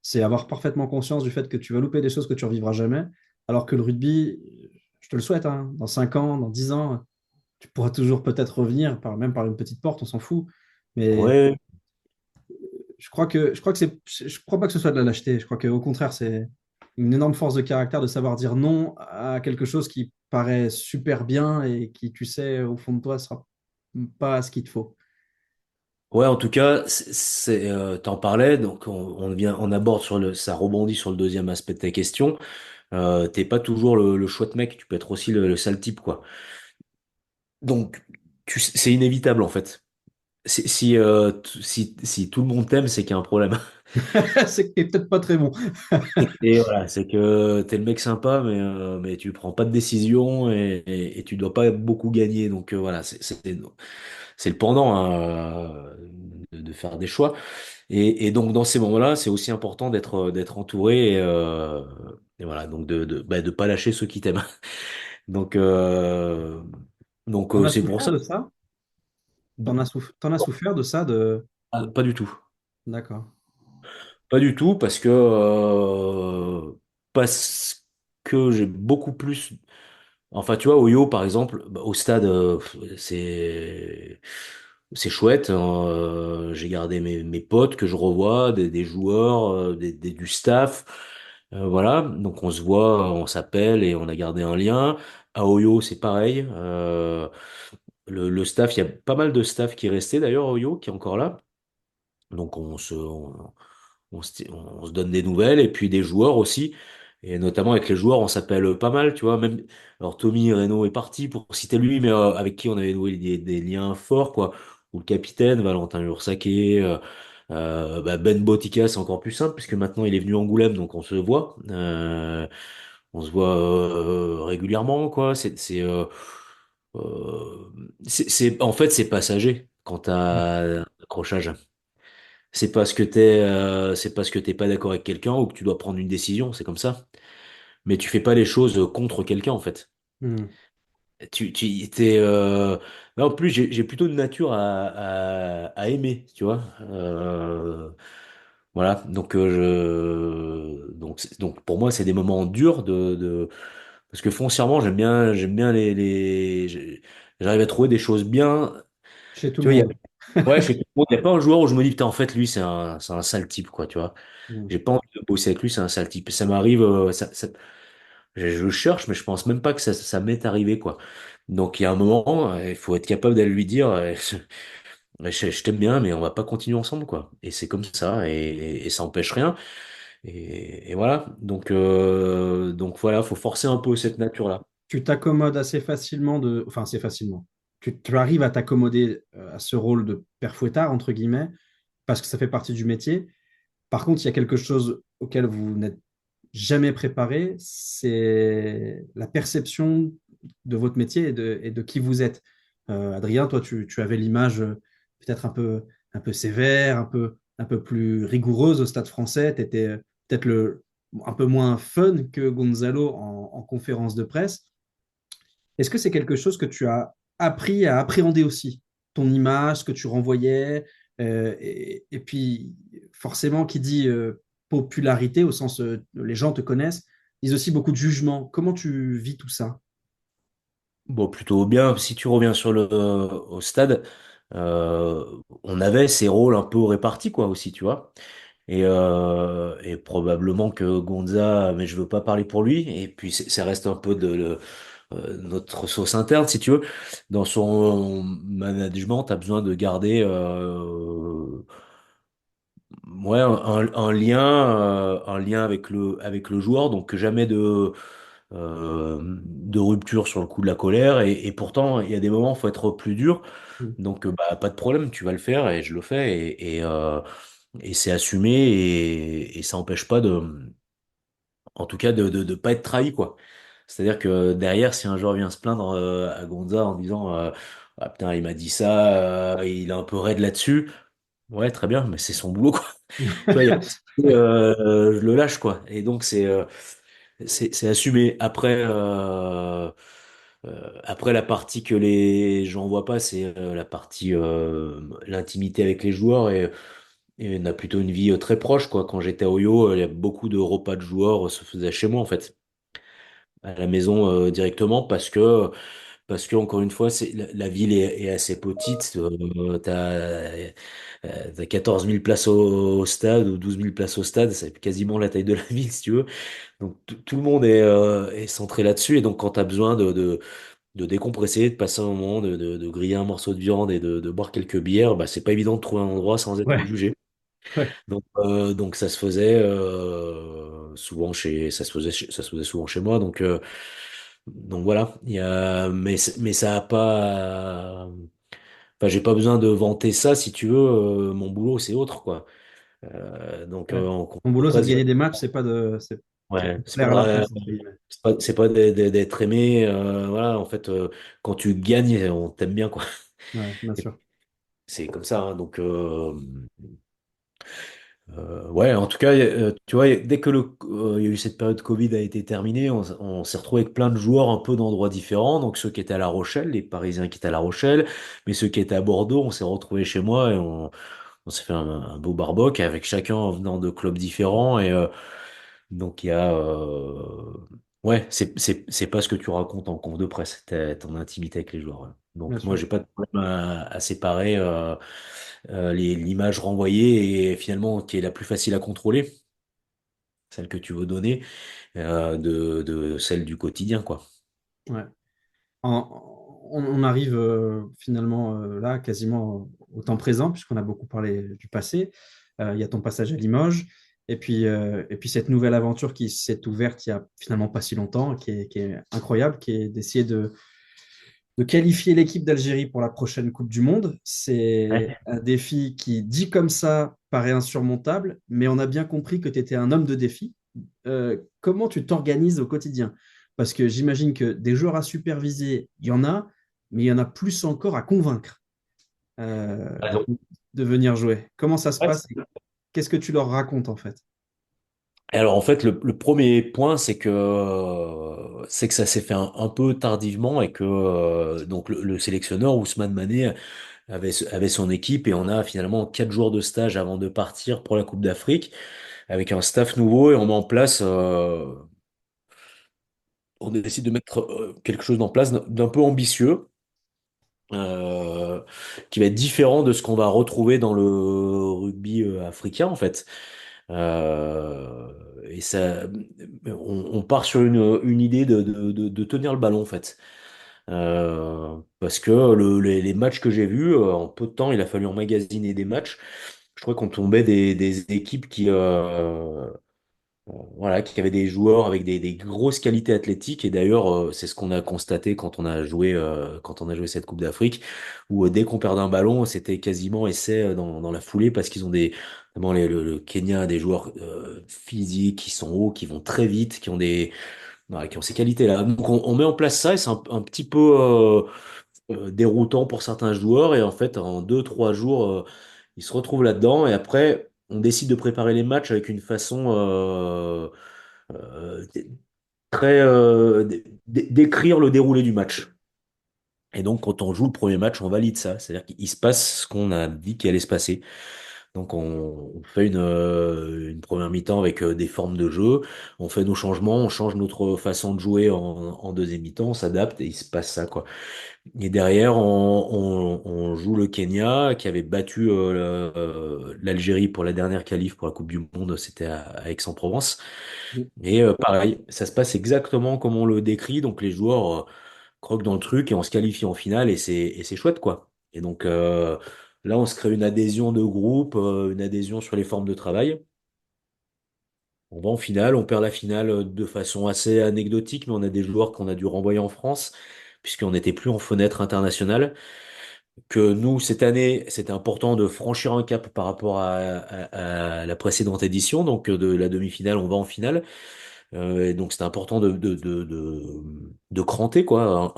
c'est avoir parfaitement conscience du fait que tu vas louper des choses que tu ne revivras jamais, alors que le rugby, je te le souhaite, hein, dans 5 ans, dans 10 ans, tu pourras toujours peut-être revenir, même par une petite porte, on s'en fout. Mais Ouais, je crois pas que ce soit de la lâcheté. Je crois qu'au contraire, c'est une énorme force de caractère de savoir dire non à quelque chose qui paraît super bien et qui, tu sais, au fond de toi, sera pas ce qu'il te faut. ouais, en tout cas, t'en parlais, donc on aborde ça rebondit sur le deuxième aspect de ta question. T'es pas toujours le chouette mec, tu peux être aussi le sale type, quoi. Donc, c'est inévitable, en fait. Si tout le monde t'aime, c'est qu'il y a un problème. C'est peut-être pas très bon. Et voilà, c'est que t'es le mec sympa, mais tu prends pas de décision et tu dois pas beaucoup gagner. Donc voilà, c'est le pendant hein, de faire des choix. Et donc dans ces moments-là, c'est aussi important d'être entouré et voilà, donc de pas lâcher ceux qui t'aiment. Donc euh, T'en as c'est pour souffert ça. de ça? T'en as souffert de ça, de... Ah, pas du tout. D'accord. Pas du tout parce que j'ai beaucoup plus. Enfin, tu vois, au Yo, par exemple, bah, au stade, c'est chouette, hein. J'ai gardé mes potes que je revois, des joueurs, du staff. Voilà, donc on se voit, on s'appelle et on a gardé un lien. À Oyo, c'est pareil. Le staff, il y a pas mal de staff qui est resté d'ailleurs à Oyo, qui est encore là. Donc on se donne des nouvelles et puis des joueurs aussi. Et notamment avec les joueurs, on s'appelle pas mal, tu vois. Même, alors Tommy Reno est parti pour citer lui, mais avec qui on avait noué des liens forts, quoi. Ou le capitaine, Valentin Ursaké, bah, Ben Botica, c'est encore plus simple puisque maintenant il est venu à Angoulême, donc on se voit. On se voit régulièrement, quoi. En fait, c'est passager quand tu Mm. as un accrochage. C'est parce que t'es pas d'accord avec quelqu'un ou que tu dois prendre une décision, c'est comme ça. Mais tu fais pas les choses contre quelqu'un, en fait. Mm. T'es, là, en plus, j'ai plutôt de nature à aimer, tu vois. Voilà, donc pour moi, c'est des moments durs parce que foncièrement, j'aime bien j'arrive à trouver des choses bien. Chez tout Tu le vois, monde. ouais, chez tout le monde, il n'y a pas un joueur où je me dis, putain, en fait, lui, c'est un sale type, quoi, tu vois. Mm. J'ai pas envie de bosser avec lui, c'est un sale type. Ça m'arrive, je le cherche, mais je pense même pas que ça m'est arrivé, quoi. Donc, il y a un moment, il faut être capable d'aller lui dire, je t'aime bien, mais on va pas continuer ensemble, quoi. Et c'est comme ça, et ça empêche rien. Et voilà. Donc voilà, faut forcer un peu cette nature-là. Tu t'accommodes assez facilement enfin, assez facilement. Tu arrives à t'accommoder à ce rôle de père fouettard, entre guillemets, parce que ça fait partie du métier. Par contre, il y a quelque chose auquel vous n'êtes jamais préparé, c'est la perception de votre métier et de qui vous êtes. Adrien, toi, tu avais l'image peut-être un peu sévère, un peu plus rigoureuse au Stade français. Tu étais peut-être un peu moins fun que Gonzalo en conférence de presse. Est-ce que c'est quelque chose que tu as appris à appréhender aussi? Ton image, ce que tu renvoyais, et puis forcément, qui dit popularité, au sens les gens te connaissent, disent aussi beaucoup de jugement. Comment tu vis tout ça? Bon, plutôt bien. Si tu reviens au stade, on avait ces rôles un peu répartis, quoi, aussi, tu vois. Et probablement que Gonza, mais je veux pas parler pour lui. Et puis ça reste un peu notre sauce interne, si tu veux. Dans son management, tu as besoin de garder ouais, un lien avec le joueur, donc jamais de rupture sur le coup de la colère. Et pourtant, il y a des moments, il faut être plus dur. Mm. Donc, bah, pas de problème, tu vas le faire et je le fais. Et c'est assumé et ça n'empêche pas en tout cas, de pas être trahi, quoi. C'est-à-dire que derrière, si un joueur vient se plaindre à Gonza en disant ah, putain, il m'a dit ça, il est un peu raide là-dessus. Ouais, très bien, mais c'est son boulot, quoi. Tu vois, il y a pas je le lâche, quoi. Et donc, c'est assumé. Après, la partie que les gens voient pas, c'est la partie l'intimité avec les joueurs et on a plutôt une vie très proche, quoi. Quand j'étais à Oyo, il y a beaucoup de repas de joueurs se faisaient chez moi, en fait, à la maison directement, parce que encore une fois, la ville est assez petite. T'as 14 000 places au stade ou 12 000 places au stade, c'est quasiment la taille de la ville, si tu veux. Donc tout le monde est centré là-dessus. Et donc quand tu as besoin de décompresser, de passer un moment, de griller un morceau de viande et de boire quelques bières, bah, c'est pas évident de trouver un endroit sans être Ouais, jugé. ouais, Donc ça se faisait ça se faisait souvent chez moi. Donc voilà. Mais ça a pas. Enfin, j'ai pas besoin de vanter ça, si tu veux. Mon boulot, c'est autre, quoi. ouais. En conférence Ton de boulot, c'est de presse, gagner des matchs, c'est pas ouais, de plaire à la presse, entre guillemets. c'est pas d'être aimé. Voilà, en fait, quand tu gagnes, on t'aime bien, quoi. Ouais, bien sûr. C'est comme ça, hein. Ouais, en tout cas, tu vois, dès que il y a eu cette période Covid a été terminée, on s'est retrouvé avec plein de joueurs un peu d'endroits différents. Donc ceux qui étaient à La Rochelle, les Parisiens qui étaient à La Rochelle, mais ceux qui étaient à Bordeaux, on s'est retrouvés chez moi et on s'est fait un beau barbecue avec chacun venant de clubs différents. Donc il y a, ouais, c'est pas ce que tu racontes en conf de presse, ton intimité avec les joueurs. Ouais. Bien Donc moi, sûr. j'ai pas de problème à séparer l'image renvoyée et finalement qui est la plus facile à contrôler, celle que tu veux donner, de celle du quotidien, quoi. Ouais. On arrive finalement là quasiment au temps présent, puisqu'on a beaucoup parlé du passé. Il y a ton passage à Limoges, et puis cette nouvelle aventure qui s'est ouverte il y a finalement pas si longtemps, qui est incroyable, qui est d'essayer de qualifier l'équipe d'Algérie pour la prochaine Coupe du Monde. C'est Ouais. un défi qui, dit comme ça, paraît insurmontable, mais on a bien compris que tu étais un homme de défi. Comment tu t'organises au quotidien? Parce que j'imagine que des joueurs à superviser, il y en a, mais il y en a plus encore à convaincre Ah, donc, de venir jouer. Comment ça se ouais, passe? Qu'est-ce que tu leur racontes en fait? alors en fait, le premier point, c'est que ça s'est fait un peu tardivement et que donc le sélectionneur Ousmane Mané avait son équipe et on a finalement 4 jours de stage avant de partir pour la Coupe d'Afrique avec un staff nouveau et on met en place, on décide de mettre quelque chose en place d'un peu ambitieux. Qui va être différent de ce qu'on va retrouver dans le rugby africain en fait. Et ça, on part sur une idée de tenir le ballon en fait. Parce que les matchs que j'ai vus, en peu de temps, il a fallu emmagasiner des matchs. Je crois qu'on tombait des équipes voilà, qui avait des joueurs avec des grosses qualités athlétiques. Et d'ailleurs, c'est ce qu'on a constaté quand on a joué cette Coupe d'Afrique, où dès qu'on perdait un ballon, c'était quasiment essai dans la foulée parce qu'ils ont notamment le Kenya a des joueurs physiques qui sont hauts, qui vont très vite, voilà, qui ont ces qualités-là. Donc on met en place ça et c'est un petit peu déroutant pour certains joueurs. Et en fait, en 2, 3 jours, ils se retrouvent là-dedans. Et après, on décide de préparer les matchs avec une façon euh, très d'écrire le déroulé du match. Et donc, quand on joue le premier match, on valide ça. C'est-à-dire qu'il se passe ce qu'on a dit qu'il allait se passer. Donc, on fait une première mi-temps avec des formes de jeu. On fait nos changements, on change notre façon de jouer en deuxième mi-temps, on s'adapte et il se passe ça, quoi. Et derrière, on joue le Kenya qui avait battu l'Algérie pour la dernière qualif pour la Coupe du Monde. C'était à Aix-en-Provence. Et pareil, ça se passe exactement comme on le décrit. Donc les joueurs croquent dans le truc et on se qualifie en finale et c'est chouette quoi. Et donc là, on se crée une adhésion de groupe, une adhésion sur les formes de travail. On va en finale, on perd la finale de façon assez anecdotique, mais on a des joueurs qu'on a dû renvoyer en France puisqu'on n'était plus en fenêtre internationale. Que nous, cette année, c'était important de franchir un cap par rapport à la précédente édition. Donc de la demi-finale, on va en finale. Et donc c'était important de cranter quoi,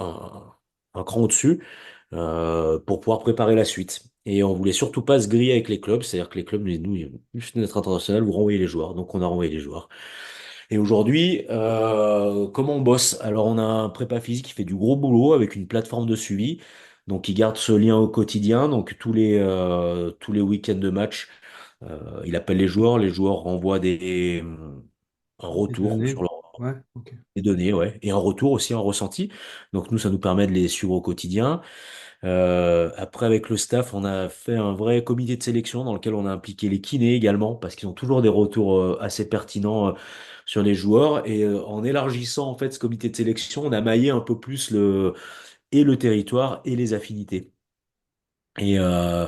un cran au-dessus pour pouvoir préparer la suite. Et on voulait surtout pas se griller avec les clubs, c'est-à-dire que les clubs nous, juste notre international, vous renvoyez les joueurs. Donc on a renvoyé les joueurs. Et aujourd'hui, comment on bosse? Alors on a un prépa physique qui fait du gros boulot avec une plateforme de suivi, donc il garde ce lien au quotidien. Donc tous les week-ends de match, il appelle les joueurs renvoient un Des retour données. sur leur Ouais, ok. les données, ouais, et un retour aussi, un ressenti. Donc nous, ça nous permet de les suivre au quotidien. Après, avec le staff, on a fait un vrai comité de sélection dans lequel on a impliqué les kinés également, parce qu'ils ont toujours des retours assez pertinents sur les joueurs. Et en élargissant en fait ce comité de sélection, on a maillé un peu plus le territoire et les affinités. Et, euh,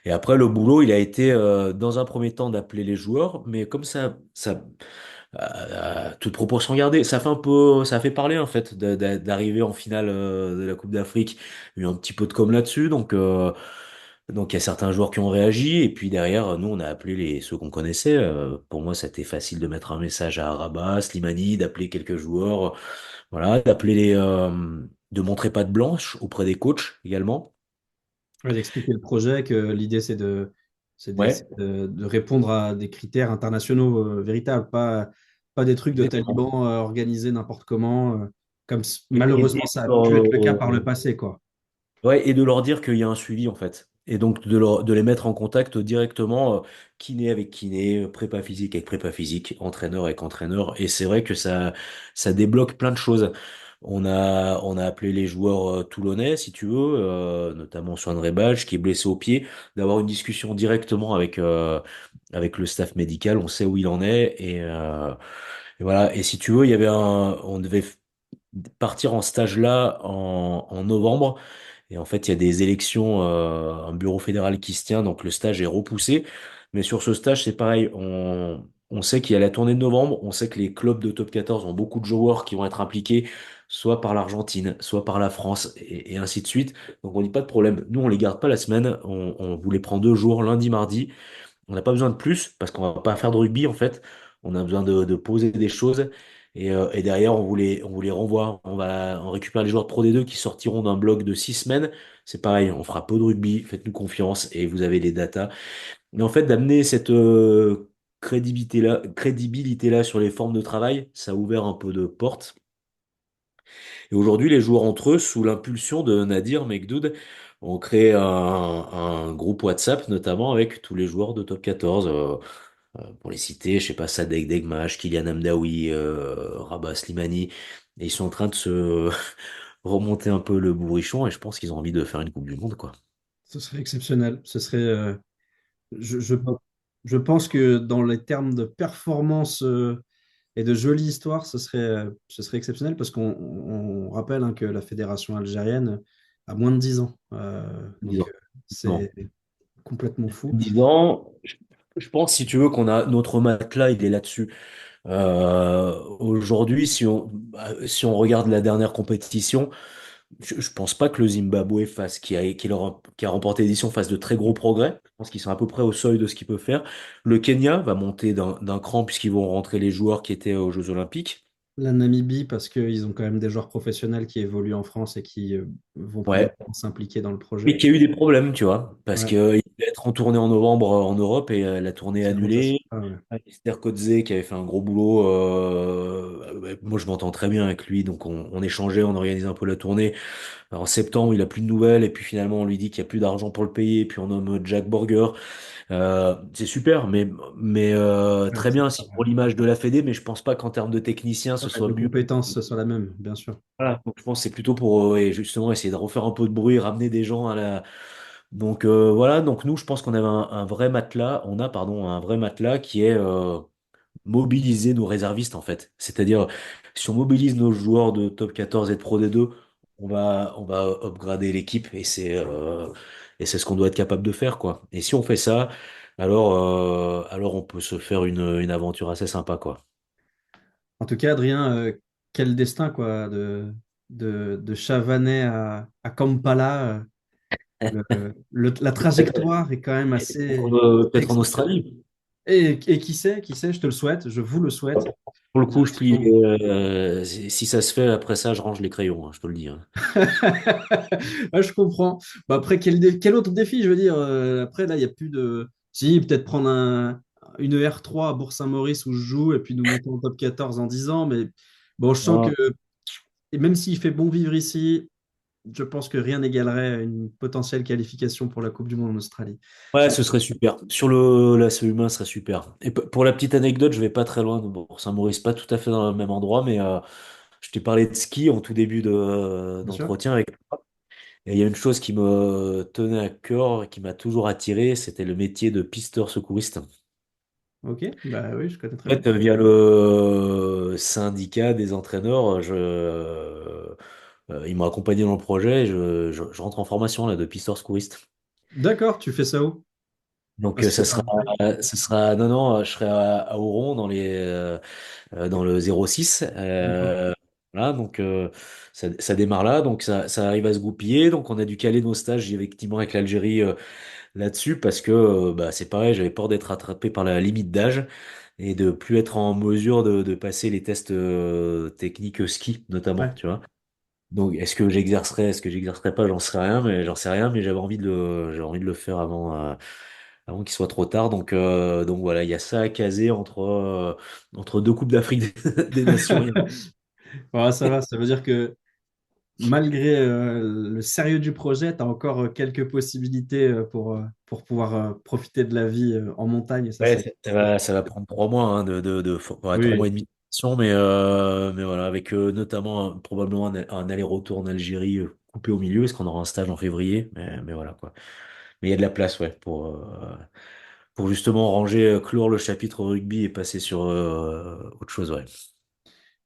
et après, le boulot, il a été dans un premier temps d'appeler les joueurs, mais comme ça toute proportion gardée. Ça fait parler en fait d'arriver en finale de la Coupe d'Afrique. Il y a eu un petit peu de com là-dessus, donc il y a certains joueurs qui ont réagi et puis derrière nous on a appelé ceux qu'on connaissait. Pour moi, c'était facile de mettre un message à Rabat, Slimani, d'appeler quelques joueurs, voilà, de montrer patte blanche auprès des coachs également. Ouais, d'expliquer le projet, que l'idée Ouais, de répondre à des critères internationaux véritables, pas des trucs de exactement. talibans organisés n'importe comment, comme Et malheureusement ça a pu être le cas par le passé, quoi. ouais, et de leur dire qu'il y a un suivi en fait. Et donc de les mettre en contact directement, kiné avec kiné, prépa physique avec prépa physique, entraîneur avec entraîneur. Et c'est vrai que ça débloque plein de choses. On a appelé les joueurs toulonnais, si tu veux, notamment Swan Rebage, qui est blessé au pied, d'avoir une discussion directement avec le staff médical. On sait où il en est. Et voilà. Et si tu veux, on devait partir en stage là en novembre. Et en fait, il y a des élections, un bureau fédéral qui se tient, donc le stage est repoussé. Mais sur ce stage, c'est pareil. On sait qu'il y a la tournée de novembre. On sait que les clubs de top 14 ont beaucoup de joueurs qui vont être impliqués, soit par l'Argentine, soit par la France, et ainsi de suite. Donc on dit pas de problème. Nous, on les garde pas la semaine. On vous les prend 2 jours, lundi, mardi. On n'a pas besoin de plus parce qu'on va pas faire de rugby en fait. On a besoin de poser des choses Et derrière, on vous les renvoie. On récupère les joueurs de Pro D2 qui sortiront d'un bloc de 6 semaines. C'est pareil, on fera peu de rugby, faites-nous confiance et vous avez les datas. Mais en fait, d'amener cette crédibilité-là sur les formes de travail, ça a ouvert un peu de portes. Et aujourd'hui, les joueurs entre eux, sous l'impulsion de Nadir Mekdoud, ont créé un groupe WhatsApp, notamment avec tous les joueurs de Top 14. Pour les citer, je sais pas, Sadek Degmach, Kylian Amdaoui, Rabat Slimani. Et ils sont en train de se remonter un peu le bourrichon et je pense qu'ils ont envie de faire une Coupe du Monde, quoi. Ce serait exceptionnel. Je, je, je pense que dans les termes de performance et de jolie histoire, ce serait exceptionnel parce qu'on rappelle hein, que la fédération algérienne a moins de 10 ans. Donc, Disons. Non. c'est complètement fou. 10 ans, je pense, si tu veux, qu'on a notre matelas, il est là-dessus. Aujourd'hui, si on regarde la dernière compétition, je pense pas que le Zimbabwe qui a remporté l'édition fasse de très gros progrès. Je pense qu'ils sont à peu près au seuil de ce qu'ils peuvent faire. Le Kenya va monter d'un cran puisqu'ils vont rentrer les joueurs qui étaient aux Jeux Olympiques. La Namibie, parce qu'ils ont quand même des joueurs professionnels qui évoluent en France et qui vont Ouais. probablement s'impliquer dans le Mais projet. qui a eu des problèmes, tu vois, parce Ouais, que il devait être en tournée en novembre en Europe et la tournée est ça ne passe annulée. pas. Ouais. Esther Kotzé qui avait fait un gros boulot. Moi, je m'entends très bien avec lui, donc on échangeait, on organisait un peu la tournée. Alors, en septembre, il a plus de nouvelles, et puis finalement, on lui dit qu'il n'y a plus d'argent pour le payer, et puis on nomme Jack Borger. C'est super, mais Ouais, très bien, c'est pour l'image de la Fédé, mais je pense pas qu'en termes de technicien, ce ouais, soit de mieux. compétences, ce soit la même, bien sûr. Voilà, donc je pense que c'est plutôt pour et justement essayer de refaire un peu de bruit, ramener des gens à la. Donc voilà, donc nous, je pense qu'on avait un vrai matelas, on a, pardon, un vrai matelas qui est mobiliser nos réservistes en fait. C'est-à-dire, si on mobilise nos joueurs de top 14 et de Pro D2, on va upgrader l'équipe et c'est ce qu'on doit être capable de faire, quoi. Et si on fait ça, alors on peut se faire une aventure assez sympa, quoi. En tout cas, Adrien, quel destin, quoi, de Chavanais à Kampala. La Peut-être trajectoire est quand même assez peut-être en exceptionnelle. Australie. Et qui sait, je te le souhaite, je vous le souhaite. Pour le coup, je plie. Direction. Si ça se fait, après ça, je range les crayons, hein, je te le dis, hein. Ah, je comprends. Bah, après, quel autre défi, je veux dire, après, là, il n'y a plus de. Si, peut-être prendre une R3 à Bourg-Saint-Maurice où je joue et puis nous monter en top 14 en 10 ans. Mais bon, je sens que, Non. et même s'il fait bon vivre ici, je pense que rien n'égalerait une potentielle qualification pour la Coupe du Monde en Australie. Ouais, Je- ce serait super. L'aspect humain serait super. Et pour la petite anecdote, je vais pas très loin de Bourg-Saint-Maurice, pas tout à fait dans le même endroit, mais je t'ai parlé de ski en tout début Bien sûr. d'entretien avec toi. Et il y a une chose qui me tenait à cœur et qui m'a toujours attiré, c'était le métier de pisteur secouriste. Ok, bah oui, je connais très En bien. fait, via le syndicat des entraîneurs, ils m'ont accompagné dans le projet et je rentre en formation là, de pisteur secouriste. D'accord, tu fais ça où? Ah, Donc si c'est pas indiscret. non, non, je serai à Oron dans le 06. D'accord. Voilà, donc ça démarre là, donc ça arrive à se goupiller. Donc on a dû caler nos stages effectivement avec l'Algérie là-dessus parce que bah, c'est pareil, j'avais peur d'être attrapé par la limite d'âge et de plus être en mesure de passer les tests techniques ski notamment, Ouais. tu vois. Donc est-ce que j'exercerai pas, j'en sais rien, mais j'avais envie de le faire avant qu'il soit trop tard. Donc voilà, il y a ça à caser entre deux coupes d'Afrique des Nations. Voilà, ça va, ça veut dire que malgré le sérieux du projet, tu as encore quelques possibilités pour pouvoir profiter de la vie en montagne. Et ça, Ouais, c'est. ça va prendre 3 mois, hein, ouais, 3 mois et Oui, demi de mission, mais voilà, avec notamment probablement un aller-retour en Algérie coupé au milieu, parce qu'on aura un stage en février, mais voilà quoi. Mais il y a de la place, ouais, pour justement ranger, clore le chapitre rugby et passer sur autre chose, ouais.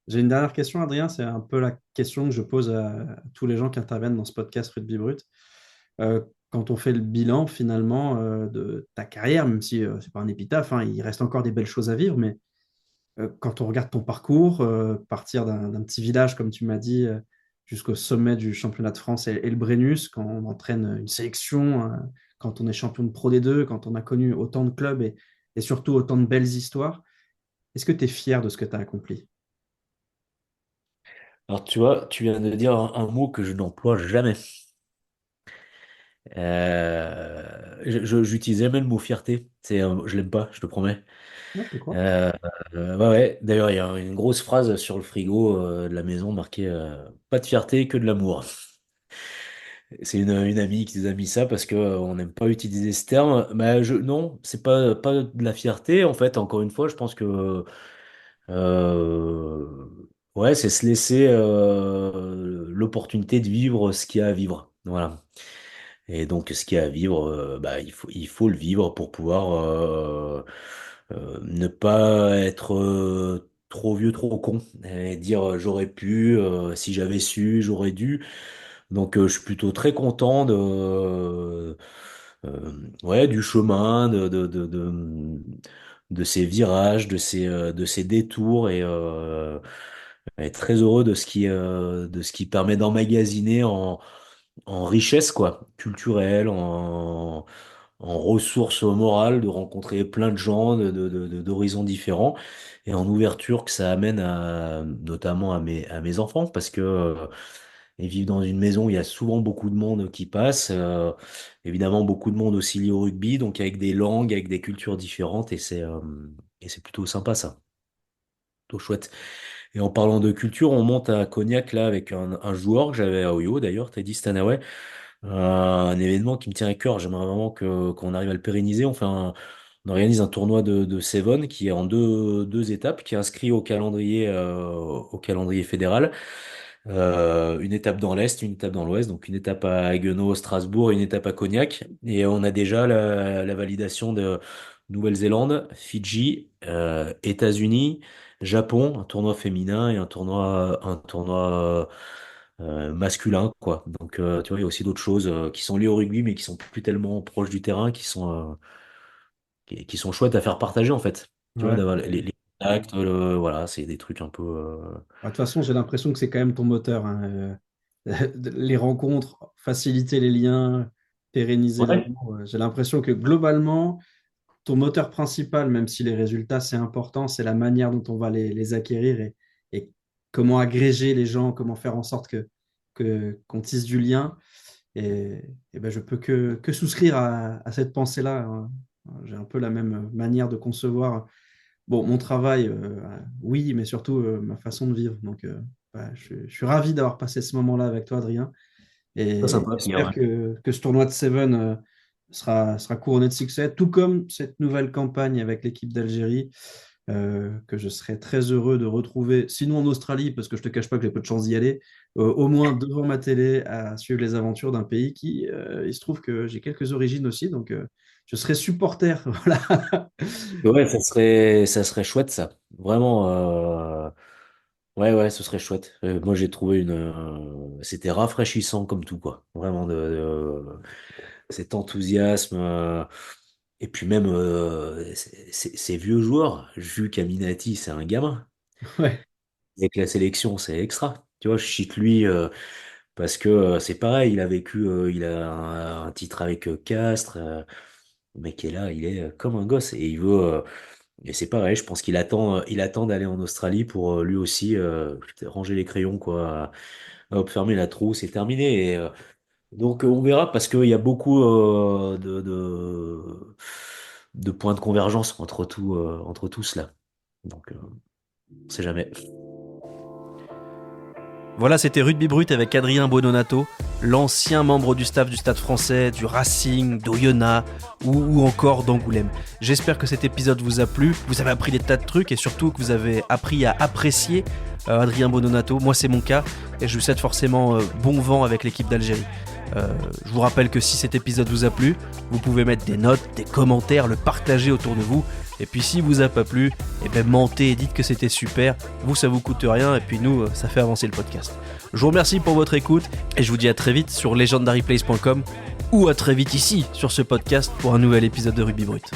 j'ai une dernière question, Adrien. C'est un peu la question que je pose à tous les gens qui interviennent dans ce podcast Rugby Brut. Euh, Quand on fait le bilan finalement de ta carrière, même si c'est pas un épitaphe, hein, il reste encore des belles choses à vivre, mais quand on regarde ton parcours, partir d'un petit village, comme tu m'as dit, jusqu'au sommet du championnat de France et le Brennus, quand on entraîne une sélection, quand on est champion de Pro D2, quand on a connu autant de clubs et surtout autant de belles histoires, est-ce que tu es fier de ce que tu as accompli? Alors tu vois, tu viens de dire un mot que je n'emploie jamais. J'utilisais même le mot fierté. Je l'aime pas, je te promets. Ouais, je te crois. Euh, ouais, ouais. D'ailleurs, il y a une grosse phrase sur le frigo de la maison marquée pas de fierté, que de l'amour. C'est une amie qui nous a mis ça parce que on n'aime pas utiliser ce terme. Mais non, c'est pas de la fierté en fait. Encore une fois, je pense que euh, ouais, c'est se laisser l'opportunité de vivre ce qu'il y a à vivre. Voilà. Et donc, ce qu'il y a à vivre, bah, il faut le vivre pour pouvoir ne pas être trop vieux, trop con et dire j'aurais pu, si j'avais su, j'aurais dû. Donc, je suis plutôt très content ouais, du chemin, de ces virages, de ces détours et très heureux de ce qui permet d'emmagasiner en richesse, quoi, culturelle, en ressources morales, de rencontrer plein de gens d'horizons différents et en ouverture que ça amène notamment à mes enfants parce que ils vivent dans une maison où il y a souvent beaucoup de monde qui passe, évidemment beaucoup de monde aussi lié au rugby, donc avec des langues, avec des cultures différentes et c'est plutôt sympa ça, plutôt chouette. Et en parlant de culture, on monte à Cognac là avec un joueur que j'avais à Oyo d'ailleurs, Teddy Stanaway. Un événement qui me tient à cœur. J'aimerais vraiment qu'on arrive à le pérenniser. On organise un tournoi de Seven qui est en deux étapes, qui est inscrit au calendrier fédéral. Une étape dans l'Est, une étape dans l'Ouest. Donc une étape à Haguenau, Strasbourg, et une étape à Cognac. Et on a déjà la validation de Nouvelle-Zélande, Fidji, États-Unis, Japon, un tournoi féminin et un tournoi masculin, quoi. Donc, tu vois, il y a aussi d'autres choses qui sont liées au rugby, mais qui sont plus tellement proches du terrain, qui sont chouettes à faire partager, en fait. Tu vois, Ouais. d'avoir les contacts, voilà, c'est des trucs un peu. De toute façon, j'ai l'impression que c'est quand même ton moteur, hein. Les rencontres, faciliter les liens, pérenniser Ouais, l'amour. J'ai l'impression que globalement, ton moteur principal, même si les résultats, c'est important, c'est la manière dont on va les acquérir et comment agréger les gens, comment faire en sorte qu'on tisse du lien. Et ben, je peux que souscrire à cette pensée-là, hein. J'ai un peu la même manière de concevoir bon, mon travail, oui, mais surtout ma façon de vivre. Donc, ouais, je suis ravi d'avoir passé ce moment-là avec toi, Adrien. pas Et sympa, Pierre, j'espère ouais. que ce tournoi de Seven sera couronné de succès, tout comme cette nouvelle campagne avec l'équipe d'Algérie, que je serai très heureux de retrouver, sinon en Australie, parce que je ne te cache pas que j'ai peu de chance d'y aller, au moins devant ma télé à suivre les aventures d'un pays qui, il se trouve que j'ai quelques origines aussi, donc je serai supporter. Voilà. Ouais, ça serait chouette, ça. Vraiment, ouais, ouais, ce serait chouette. Moi, j'ai trouvé c'était rafraîchissant comme tout, quoi. Vraiment, cet enthousiasme. Et puis même, ces vieux joueurs, Jules Caminati, c'est un gamin. Ouais. Avec la sélection, c'est extra. Tu vois, je cite lui parce que c'est pareil, il a un titre avec Castres. Le mec est là, il est comme un gosse et et c'est pareil. Je pense qu'il attend d'aller en Australie pour lui aussi ranger les crayons, quoi. Hop, fermer la trousse, c'est terminé. Donc on verra parce qu'il y a beaucoup de points de convergence entre tous là. Donc on sait jamais. Voilà, c'était Rugby Brut avec Adrien Bononato, l'ancien membre du staff du Stade français, du Racing, d'Oyonnax ou encore d'Angoulême. J'espère que cet épisode vous a plu, vous avez appris des tas de trucs et surtout que vous avez appris à apprécier Adrien Bononato. Moi, c'est mon cas et je vous souhaite forcément bon vent avec l'équipe d'Algérie. Je vous rappelle que si cet épisode vous a plu, vous pouvez mettre des notes, des commentaires, le partager autour de vous. Et puis si vous a pas plu, eh ben mentez et dites que c'était super. Vous, ça vous coûte rien et puis nous, ça fait avancer le podcast. Je vous remercie pour votre écoute et je vous dis à très vite sur legendaryplace.com ou à très vite ici sur ce podcast pour un nouvel épisode de Rugby Brut.